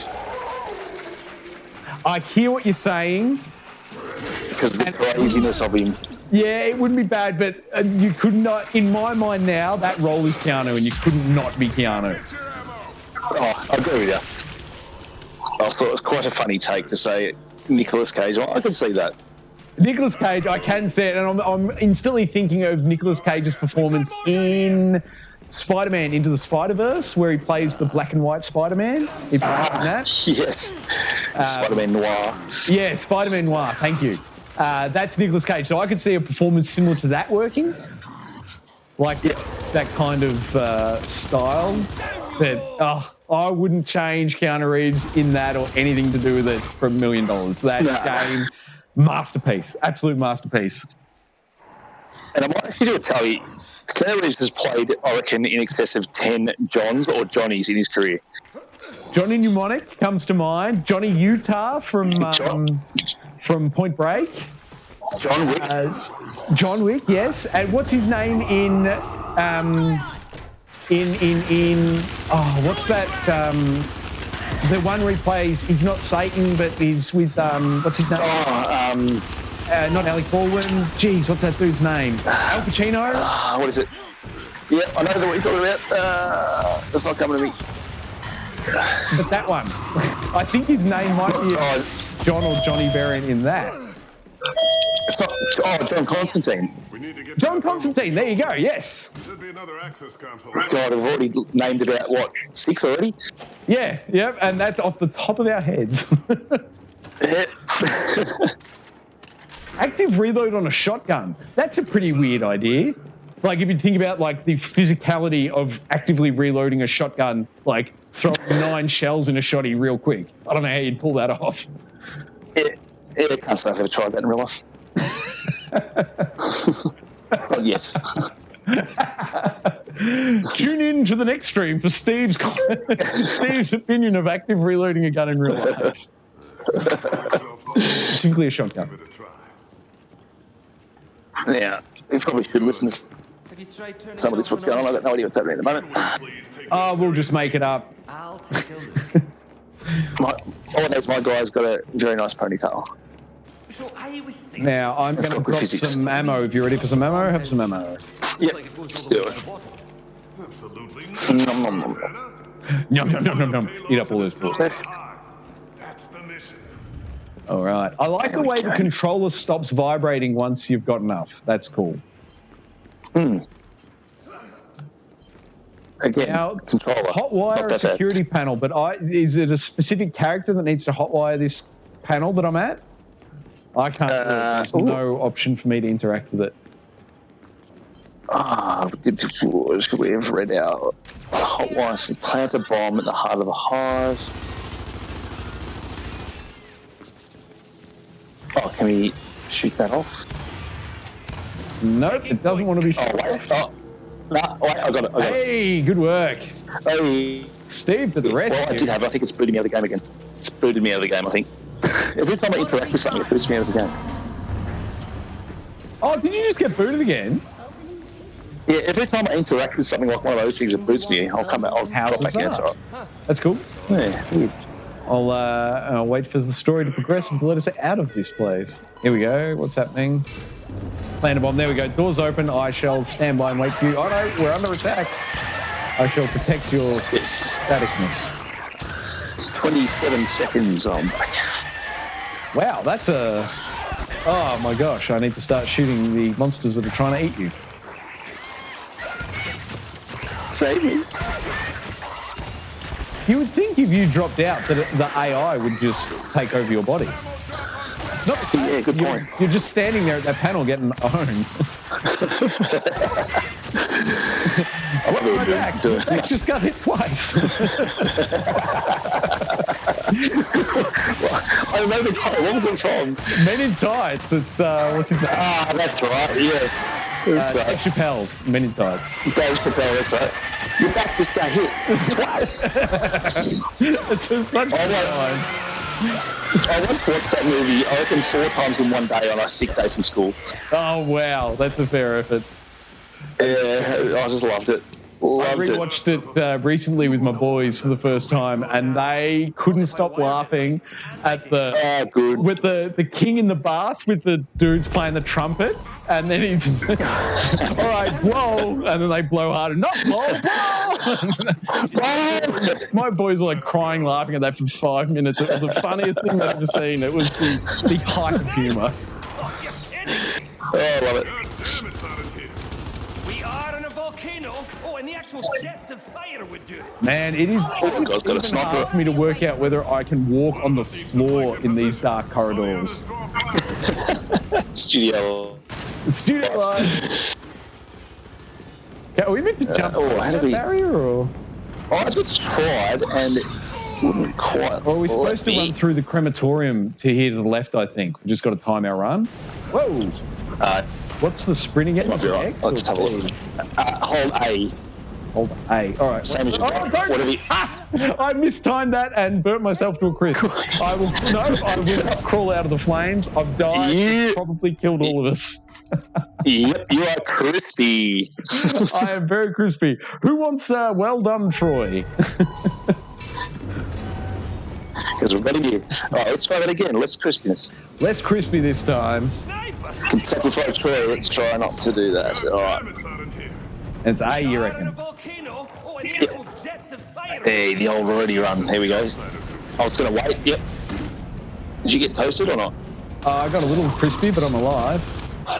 I hear what you're saying. Because of the craziness of him. Yeah, it wouldn't be bad, but you could not, in my mind now, that role is Keanu, and you could not be Keanu. Oh, I agree with you. I thought it was quite a funny take to say Nicolas Cage. I can see that. Nicolas Cage, I can see it, and I'm instantly thinking of Nicolas Cage's performance in Spider-Man Into the Spider-Verse, where he plays the black and white Spider-Man. He plays that. Yes. Spider-Man Noir. Yeah, Spider-Man Noir, thank you. That's Nicolas Cage. So I could see a performance similar to that working. Like that kind of style. That I wouldn't change Keanu Reeves in that or anything to do with it for $1 million. That game, masterpiece. Absolute masterpiece. And I might actually do a tally. Keanu Reeves has played, I reckon, in excess of 10 Johns or Johnnies in his career. Johnny Mnemonic comes to mind. Johnny Utah from Point Break. John Wick. John Wick, yes. And what's his name in what's that? The one where he plays. He's not Satan, but he's with what's his name? Not Alec Baldwin. Jeez, what's that dude's name? Al Pacino. What is it? Yeah, I know what you're talking about. That's not coming to me. But that one, I think his name might be John or Johnny Variant in that. It's not. Oh, John Constantine. John Constantine. There you go. Yes. Should be another access console. God, I've already named about what 6 already. Yeah. Yep. And that's off the top of our heads. Active reload on a shotgun. That's a pretty weird idea. Like if you think about like the physicality of actively reloading a shotgun, like throwing 9 shells in a shotty real quick. I don't know how you'd pull that off. I can't say I've ever tried that in real life. Not yet. Tune in to the next stream for Steve's opinion of active reloading a gun in real life. Specifically a shotgun. Yeah, you probably should listen to some of this. What's going on? I've got no idea what's happening at the moment. Oh, we'll just make it up. I'll take a look. All I know is my guy's got a very nice ponytail. So I was thinking. Now, I'm going to drop some ammo. If you're ready for some ammo, have some ammo. Yep, let's do it. Absolutely. Nom, nom, nom. Yum, yum, yum, yum, yum. Eat up all those bullets. That's the mission. All right. I like the way the controller stops vibrating once you've got enough. That's cool. Again, Now, controller. Hotwire a security panel, but is it a specific character that needs to hotwire this panel that I'm at? I can't. There's no option for me to interact with it. Should we have read out hotwire? So plant a bomb at the heart of the hive. Oh, can we shoot that off? Nope, it doesn't want to be shot. Wait, I got it. Hey, good work. Hey. Steve did the rest. Well, I did have it. I think it's booted me out of the game again. It's booted me out of the game, I think. Every time I interact with something, it boots me out of the game. Oh, did you just get booted again? Yeah, every time I interact with something like one of those things, it boots me. I'll come out. I'll drop back in. It's all right. That's cool. Yeah, weird. I'll wait for the story to progress and to let us out of this place. Here we go. What's happening? Plant a bomb. There we go. Doors open. I shall stand by and wait for you. Oh no, we're under attack. I shall protect your staticness. 27 seconds on back. Wow, that's a... Oh my gosh, I need to start shooting the monsters that are trying to eat you. Save me. You would think if you dropped out that the AI would just take over your body. It's not the case. Yeah, good point. You're just standing there at that panel getting owned. I love it. Jack just got hit twice. I know the quote. What was it from? Men in Tights. It's what's his name? Ah, that's right. Yes, that's Dave right. Chappelle. Men in Tights. Dave Chappelle. That's right. Your back just got hit twice. It's a fun time. I once watched that movie, I reckon 4 times in one day on a sick day from school. Oh wow, that's a fair effort. Yeah, I just loved it. I rewatched it recently with my boys for the first time, and they couldn't stop laughing at with the king in the bath with the dudes playing the trumpet, and then he's all right, blow, and then they blow harder, not blow, blow. My boys were like crying, laughing at that for 5 minutes. It was the funniest thing I've ever seen. It was the height of humour. Oh, I love it. We are in a volcano. Oh, and the actual jets of fire would do it. Man, it is God's got a sniper. hard for me to work out whether I can walk on the floor in these dark corridors. Studio. Studio lights. Okay, are we meant to jump how over do that we- barrier, or? I just tried and it wouldn't quite. Well, we're supposed to run through the crematorium to here to the left, I think. We've just got to time our run. Whoa! What's the sprint again? Might be right. X I'll or just have a look. B? Hold A. Hold A. All right. Same as Don't! whatever you- I mistimed that and burnt myself to a crisp. I will not crawl out of the flames. I've died. Yeah. Probably killed all of us. Yep, you are crispy. I am very crispy. Who wants well done, Troy? Because we're ready here. All right, let's try that again. Less crispiness. Less crispy this time. Kentucky Fried Troy, let's try not to do that. All right. It's A, you reckon? Hey, the old already run. Here we go. I was going to wait. Yep. Did you get toasted or not? I got a little crispy, but I'm alive.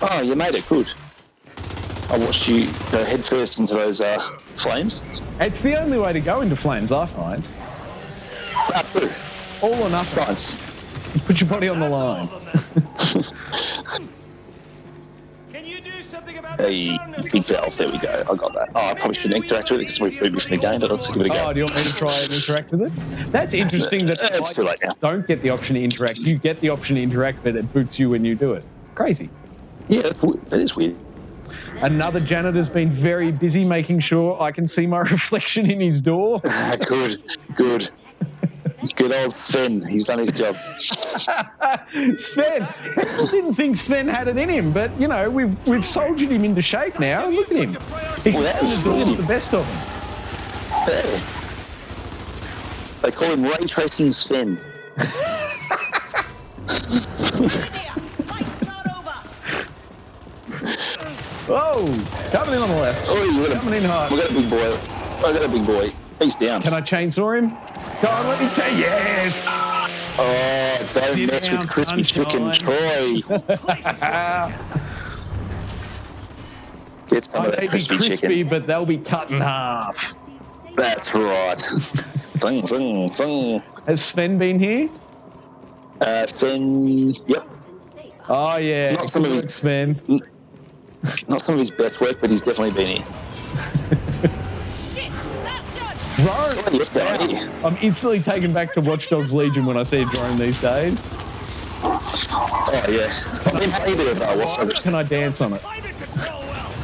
Oh, you made it. Good. I watched you go head first into those flames. It's the only way to go into flames, I find. True. All or nothing. Science. Put your body on the line. Can you do something about Hey, big valve. There we go. I got that. Oh, I probably shouldn't interact with it because we've moved from the game, but let's give it a go. Oh, do you want me to try and interact with it? That's interesting that It's too late now. don't get the option to interact. You get the option to interact, but it boots you when you do it. Crazy. Yeah, that is weird. Another janitor's been very busy making sure I can see my reflection in his door. Good. Good old Sven. He's done his job. Sven. People didn't think Sven had it in him, but, you know, we've soldiered him into shape now. Look at him. He can open the door with the best of them. Hey. They call him Ray Tracing Sven. Oh, coming in on the left. Oh, Coming in hard. We got a big boy. I got a big boy. He's down. Can I chainsaw him? Go on, let me tell you. Yes. Oh, don't Sit mess down, with crispy chicken, sunshine. Troy. Get some I of may that be crispy crispy, chicken. but they'll be cut in half. That's right. Zing, zing, zing. Has Sven been here? Sven, yep. Oh, yeah. Not some of his- Good, Sven. Not some of his best work, but he's definitely been here. Drone. Yes, guy. I'm instantly taken back to Watch Dogs Legion when I see a drone these days. Oh, yeah. I've been playing a bit of Watch Dogs. Can I dance on it?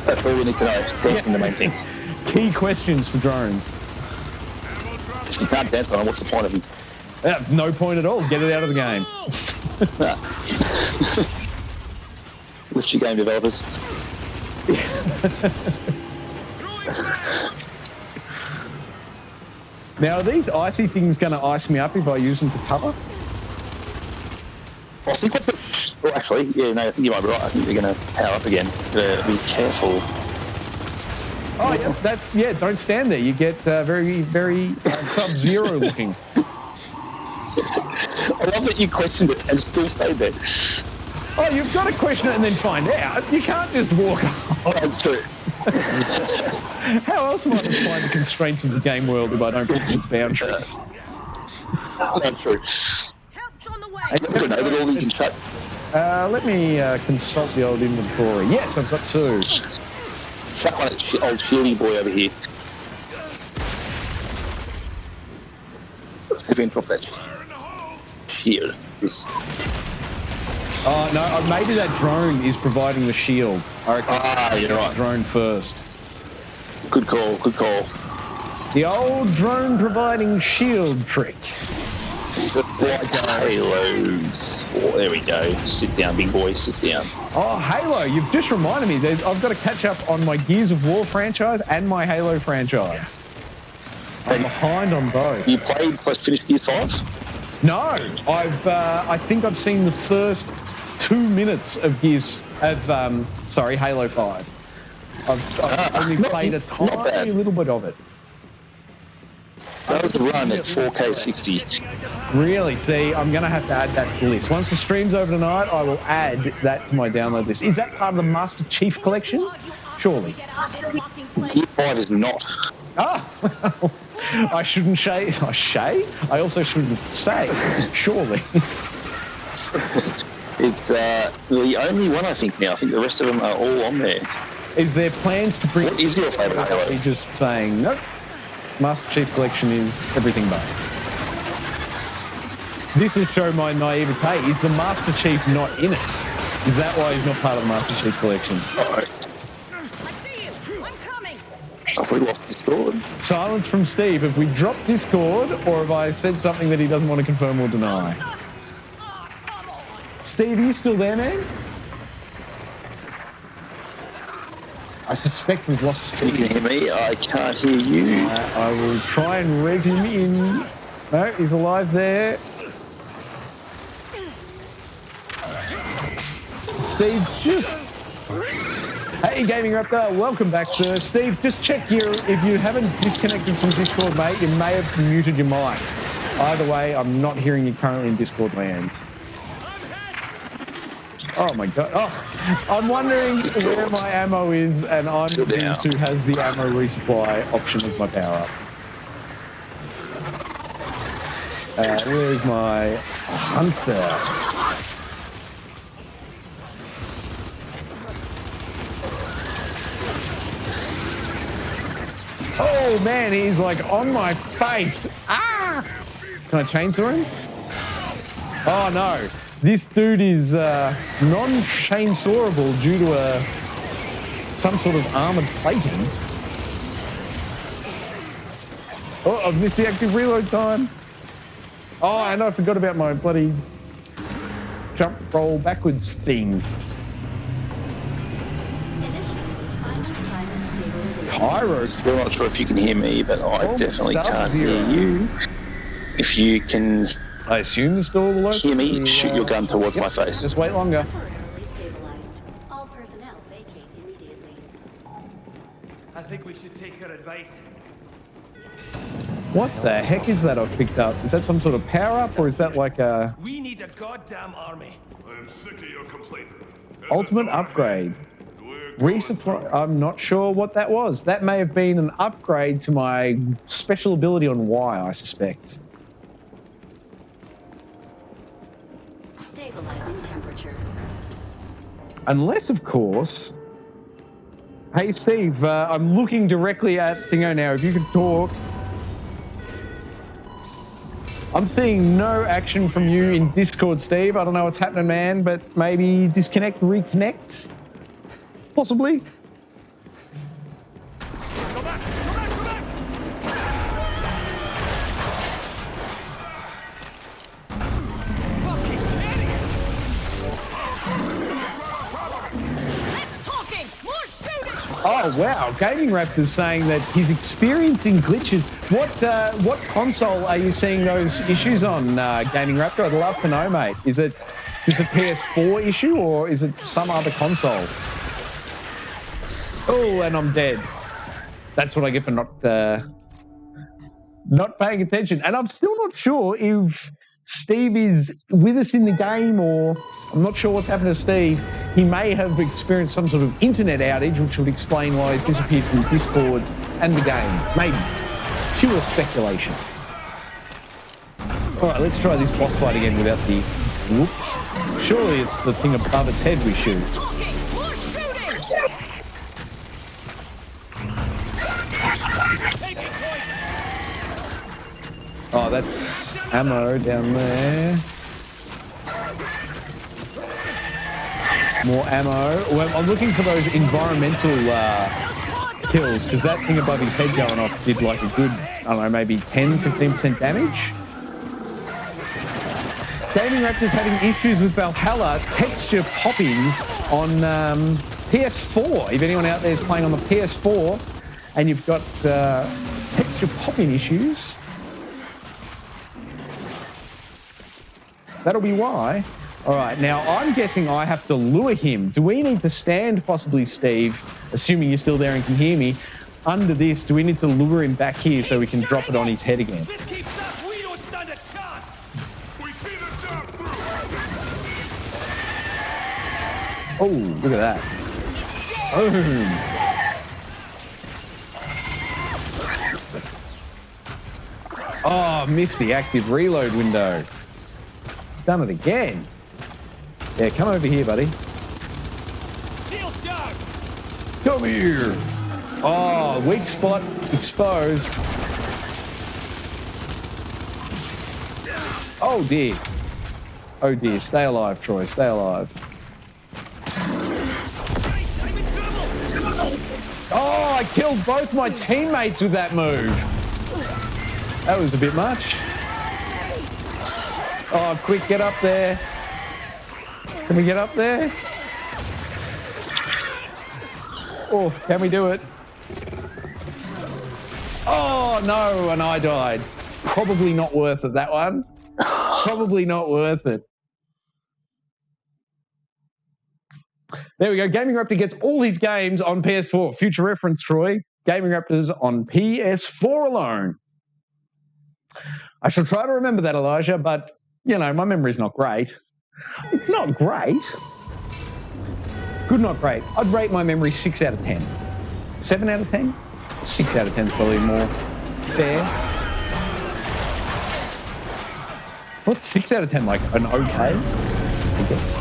That's all we need to know. Dancing the main thing. Key questions for drones. If you can't dance on it, what's the point of him? No point at all. Get it out of the game. Lift your game developers. Now, are these icy things going to ice me up if I use them for cover? I think actually, yeah, no, I think you might be right. I think they're going to power up again. Be careful. Oh, yeah, don't stand there. You get very, very Sub-Zero looking. I love that you questioned it and still stayed there. Oh, you've got to question it and then find out. You can't just walk off. Oh, true. How else am I to find the constraints of the game world if I don't push its boundaries? Not true. Help's on the way. You never know that all you can shut. Let me consult the old inventory. Yes, I've got 2. Chuck one at old shieldy boy over here. See if we can drop that shield. Oh, no, maybe that drone is providing the shield. I reckon you're right. Drone first. Good call, good call. The old drone providing shield trick. Like halos. Oh, there we go. Sit down, big boy, sit down. Oh, Halo, you've just reminded me. I've got to catch up on my Gears of War franchise and my Halo franchise. I'm behind on both. You played/finished Gears 5? No, I think I've seen the first 2 minutes of Halo 5. I've only played a tiny little bit of it. That was run at 4K 60. Really? See, I'm going to have to add that to the list. Once the stream's over tonight, I will add that to my download list. Is that part of the Master Chief collection? Surely. Gear 5 is not. Ah, well, I shouldn't say. I also shouldn't say. Surely. It's the only one I think now. I think the rest of them are all on there. Is there plans to bring... What is your favourite Halo? You're just saying, nope, Master Chief collection is everything but. This will show my naivete. Is the Master Chief not in it? Is that why he's not part of the Master Chief collection? Alright. I see you. I'm coming. Have we lost Discord? Silence from Steve. Have we dropped Discord, or have I said something that he doesn't want to confirm or deny? Steve, are you still there, man? I suspect we've lost Steve. You can hear me? I can't hear you. I will try and res him in. No, he's alive there. Steve, just... Hey, Gaming Raptor, welcome back, sir. Steve, just check if you haven't disconnected from Discord, mate, you may have muted your mic. Either way, I'm not hearing you currently in Discord land. Oh my god. Oh, I'm wondering where my ammo is, and I'm convinced who has the ammo resupply option as my power up. Where's my hunter? Oh man, he's like on my face. Ah! Can I chainsaw him? Oh no. This dude is non-chainsawable due to some sort of armored plating. Oh, I've missed the active reload time. Oh, and I forgot about my bloody jump roll backwards thing. Pyro. Still not sure if you can hear me, but I definitely can't hear you. If you can... I assume you're still alone. Hear me, shoot your gun towards my face. Just wait longer. All personnel vacate immediately. I think we should take her advice. What the heck is that I've picked up? Is that some sort of power-up, or is that like a... We need a goddamn army. I'm sick of your complaining. Ultimate upgrade? Resupply? I'm not sure what that was. That may have been an upgrade to my special ability on Y, I suspect. Stabilizing temperature. Unless, of course... Hey, Steve, I'm looking directly at Thingo now. If you could talk... I'm seeing no action from you in Discord, Steve. I don't know what's happening, man, but maybe disconnect, reconnect? Possibly. Go back! Go back! Go back! Fucking idiot! Less talking, more shooting. Oh, wow. Gaming Raptor's saying that he's experiencing glitches. What console are you seeing those issues on, Gaming Raptor? I'd love to know, mate. Is it just a PS4 issue, or is it some other console? Oh, and I'm dead. That's what I get for not paying attention. And I'm still not sure if Steve is with us in the game, or I'm not sure what's happened to Steve. He may have experienced some sort of internet outage, which would explain why he's disappeared from Discord and the game. Maybe. Pure speculation. All right, let's try this boss fight again without the... Whoops. Surely it's the thing above its head we shoot. Oh, that's ammo down there. More ammo. Well, I'm looking for those environmental kills, because that thing above his head going off did like a good, I don't know, maybe 10-15% damage. Gaming Raptor's having issues with Valhalla texture pop-ins on PS4. If anyone out there is playing on the PS4 and you've got texture pop-in issues, that'll be why. All right, now I'm guessing I have to lure him. Do we need to stand, possibly, Steve, assuming you're still there and can hear me, under this? Do we need to lure him back here so we can drop it on his head again? This keeps up, we don't stand a chance. We see the job through. Oh, look at that. Boom. Oh, missed the active reload window. It's done it again. Yeah, come over here, buddy. Shield down. Come here. Oh, weak spot exposed. Oh, dear. Oh, dear. Stay alive, Troy. Stay alive. I'm in trouble. Oh, I killed both my teammates with that move. That was a bit much. Oh, quick, get up there. Can we get up there? Oh, can we do it? Oh, no, and I died. Probably not worth it, that one. Probably not worth it. There we go. Gaming Raptor gets all his games on PS4. Future reference, Troy. Gaming Raptor's on PS4 alone. I shall try to remember that, Elijah, but, you know, my memory's not great. It's not great. Good, not great. I'd rate my memory 6 out of 10. 7 out of 10? 6 out of 10 is probably more fair. What's 6 out of 10, like an okay? I guess.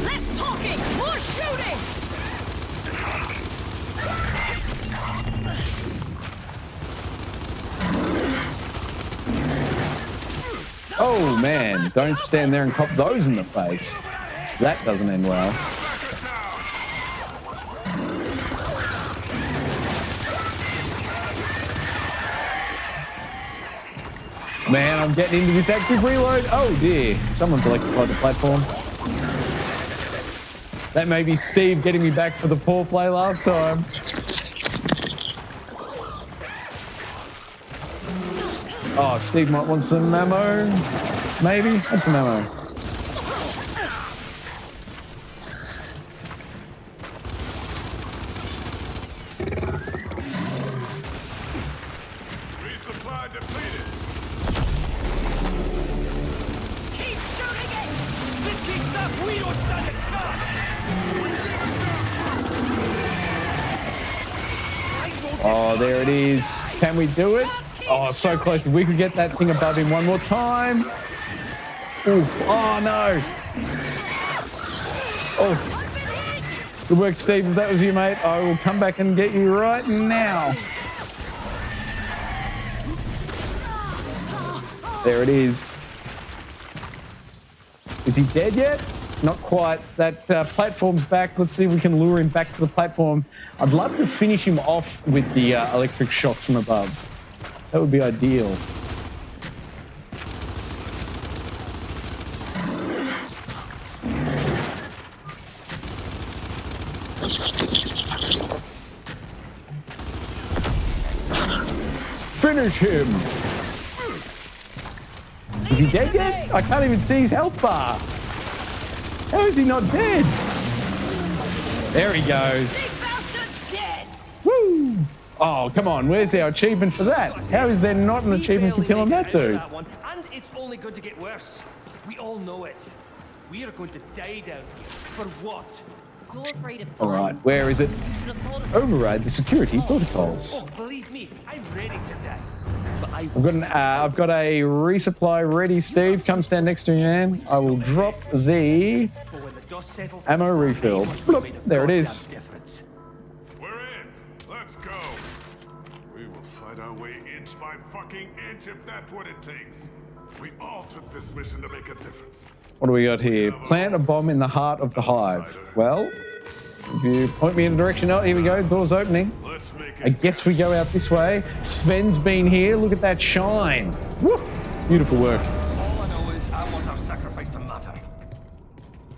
Less talking, more shooting! Oh, man. Don't stand there and cop those in the face. That doesn't end well. Man, I'm getting into this active reload. Oh, dear. Someone's electrified the platform. That may be Steve getting me back for the poor play last time. Oh, Steve might want some ammo. Maybe? Have some ammo. Resupply depleted. Keep shooting it. This keeps up, we don't stand a chance. Oh, there it is. Can we do it? Oh, so close. If we could get that thing above him one more time. Ooh. Oh, no. Oh. Good work, Steve. If that was you, mate, I will come back and get you right now. There it is. Is he dead yet? Not quite. That platform's back. Let's see if we can lure him back to the platform. I'd love to finish him off with the electric shocks from above. That would be ideal. Finish him! Is he dead yet? I can't even see his health bar. How is he not dead? There he goes. Woo! Oh, come on. Where's our achievement for that? How is there not an achievement for killing that dude? And it's only going to get worse. We all know it. We are going to die down here. For what? You're afraid of All right, where is it? Override the security protocols. Oh, believe me, I'm ready to die. But I've got a resupply ready, Steve. Come stand next to me, man. I will drop the ammo refill. Bloop, there it is. We're in. Let's go. We will fight our way inch by fucking inch if that's what it takes. We all took this mission to make a difference. What do we got here? Plant a bomb in the heart of the hive. Well, if you point me in a direction, oh, here we go. Door's opening. I guess we go out this way. Sven's been here. Look at that shine. Woo! Beautiful work. all I know is I want our sacrifice to matter.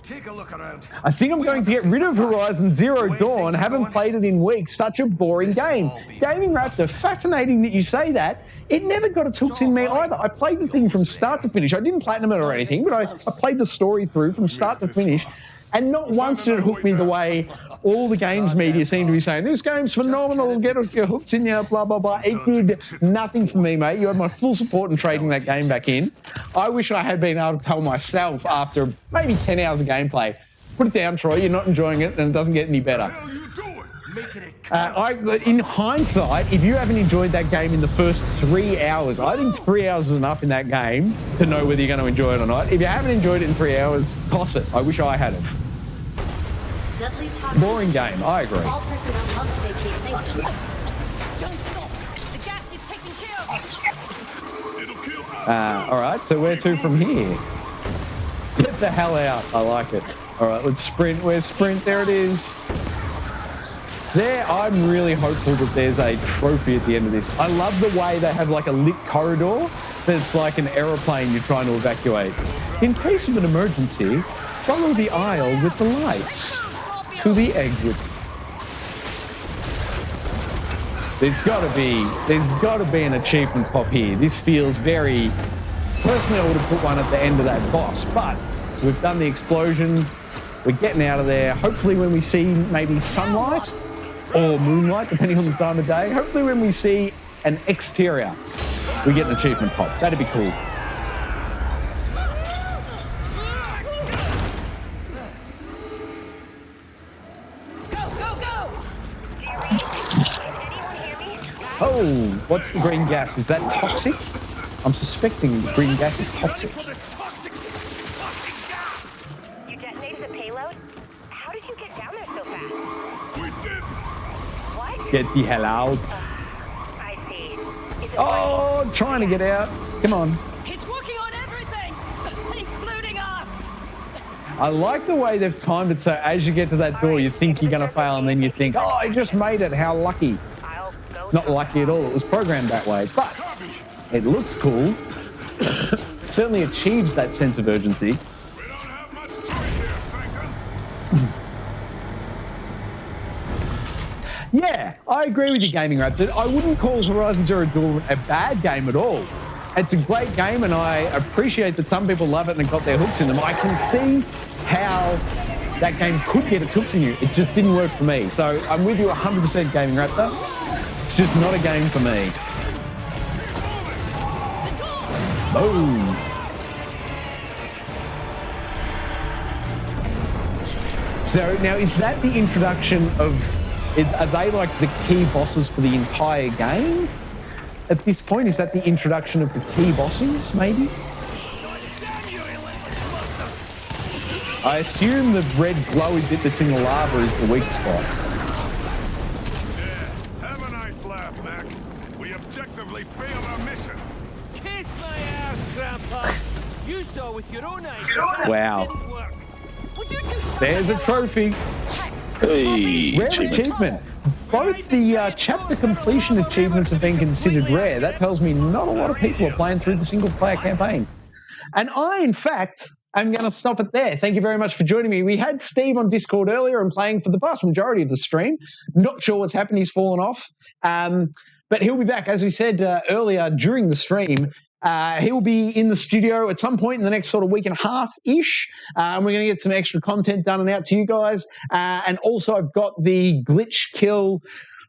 Take a look around. I think I'm going to get rid of Horizon Zero Dawn. Haven't played it in weeks. Such a boring game. Gaming Raptor, fascinating that you say that. It never got its hooks in me either. I played the thing from start to finish. I didn't platinum it or anything, but I played the story through from start to finish. And not once did it hook me the way all the games media seem to be saying, this game's phenomenal, get your hooks in you, blah, blah, blah. It did nothing for me, mate. You had my full support in trading that game back in. I wish I had been able to tell myself after maybe 10 hours of gameplay, put it down, Troy, you're not enjoying it and it doesn't get any better. In hindsight, if you haven't enjoyed that game in the first 3 hours, I think 3 hours is enough in that game to know whether you're going to enjoy it or not. If you haven't enjoyed it in 3 hours, toss it. I wish I had it. Boring game, I agree. All personnel must vacate safely. Don't stop. The gas is taking care of. All right, so where to from here? Get the hell out. I like it. All right, let's sprint. Where's sprint? There it is. There, I'm really hopeful that there's a trophy at the end of this. I love the way they have like a lit corridor that's like an aeroplane you're trying to evacuate. In case of an emergency, follow the aisle with the lights to the exit. There's got to be an achievement pop here. This feels very... Personally, I would have put one at the end of that boss, but we've done the explosion. We're getting out of there. Hopefully when we see maybe sunlight or moonlight, depending on the time of day, hopefully when we see an exterior, we get an achievement pop. That'd be cool. Oh, what's the green gas? Is that toxic? I'm suspecting the green gas is toxic. You detonated the payload? How did you get down there so fast? We did. What? Get the hell out. I see. Is it Oh, trying to get out. Come on. He's working on everything, including us. I like the way they've timed it so as you get to that door, you think you're going to fail, and then you think, oh, I just made it. How lucky. I'll go Not lucky at all. It was programmed that way, but it looks cool. Certainly achieves that sense of urgency. We don't have much choice here, Sanctum. Yeah, I agree with you, Gaming Raptor. I wouldn't call Horizon Zero Dawn a bad game at all. It's a great game, and I appreciate that some people love it and got their hooks in them. I can see how that game could get its hooks in you. It just didn't work for me. So I'm with you 100%, Gaming Raptor. It's just not a game for me. Boom. So now, is that the introduction of... Are they like the key bosses for the entire game? At this point, is that the introduction of the key bosses, maybe? I assume the red glowy bit that's in the lava is the weak spot. Yeah, have a nice laugh, Mac. We objectively failed our mission. Kiss my ass, Grandpa. You saw with your own eyes. Wow. It didn't work. Would you two shut There's the a hell up? trophy. Hey, Rare achievement. achievement. Both the chapter completion achievements have been considered rare. That tells me not a lot of people are playing through the single-player campaign. And I, in fact, am going to stop it there. Thank you very much for joining me. We had Steve on Discord earlier and playing for the vast majority of the stream. Not sure what's happened. He's fallen off. But he'll be back, as we said earlier during the stream. He'll be in the studio at some point in the next sort of week and a half-ish. And we're going to get some extra content done and out to you guys. And also I've got the glitch kill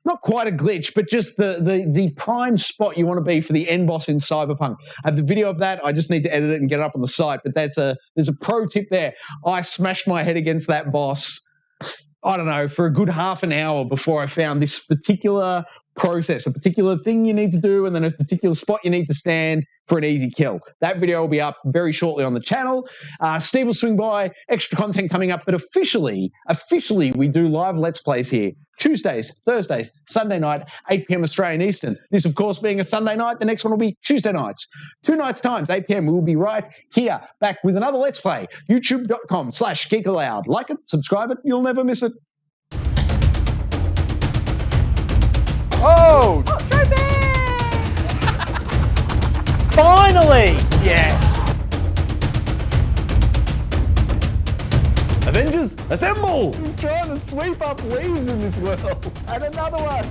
not quite a glitch, but just the prime spot you want to be for the end boss in Cyberpunk. I have the video of that. I just need to edit it and get it up on the site. But there's a pro tip there. I smashed my head against that boss, I don't know, for a good half an hour before I found this particular process, a particular thing you need to do, and then a particular spot you need to stand for an easy kill. That video will be up very shortly on the channel. Steve will swing by, extra content coming up, but officially, we do live Let's Plays here. Tuesdays, Thursdays, Sunday night, 8 p.m. Australian Eastern. This, of course, being a Sunday night. The next one will be Tuesday nights. 2 nights times, 8 p.m. We will be right here, back with another Let's Play. YouTube.com/Geek Aloud. Like it, subscribe it, you'll never miss it. Oh! Trophy! Finally! Yes! Avengers, assemble! He's trying to sweep up leaves in this world. And another one.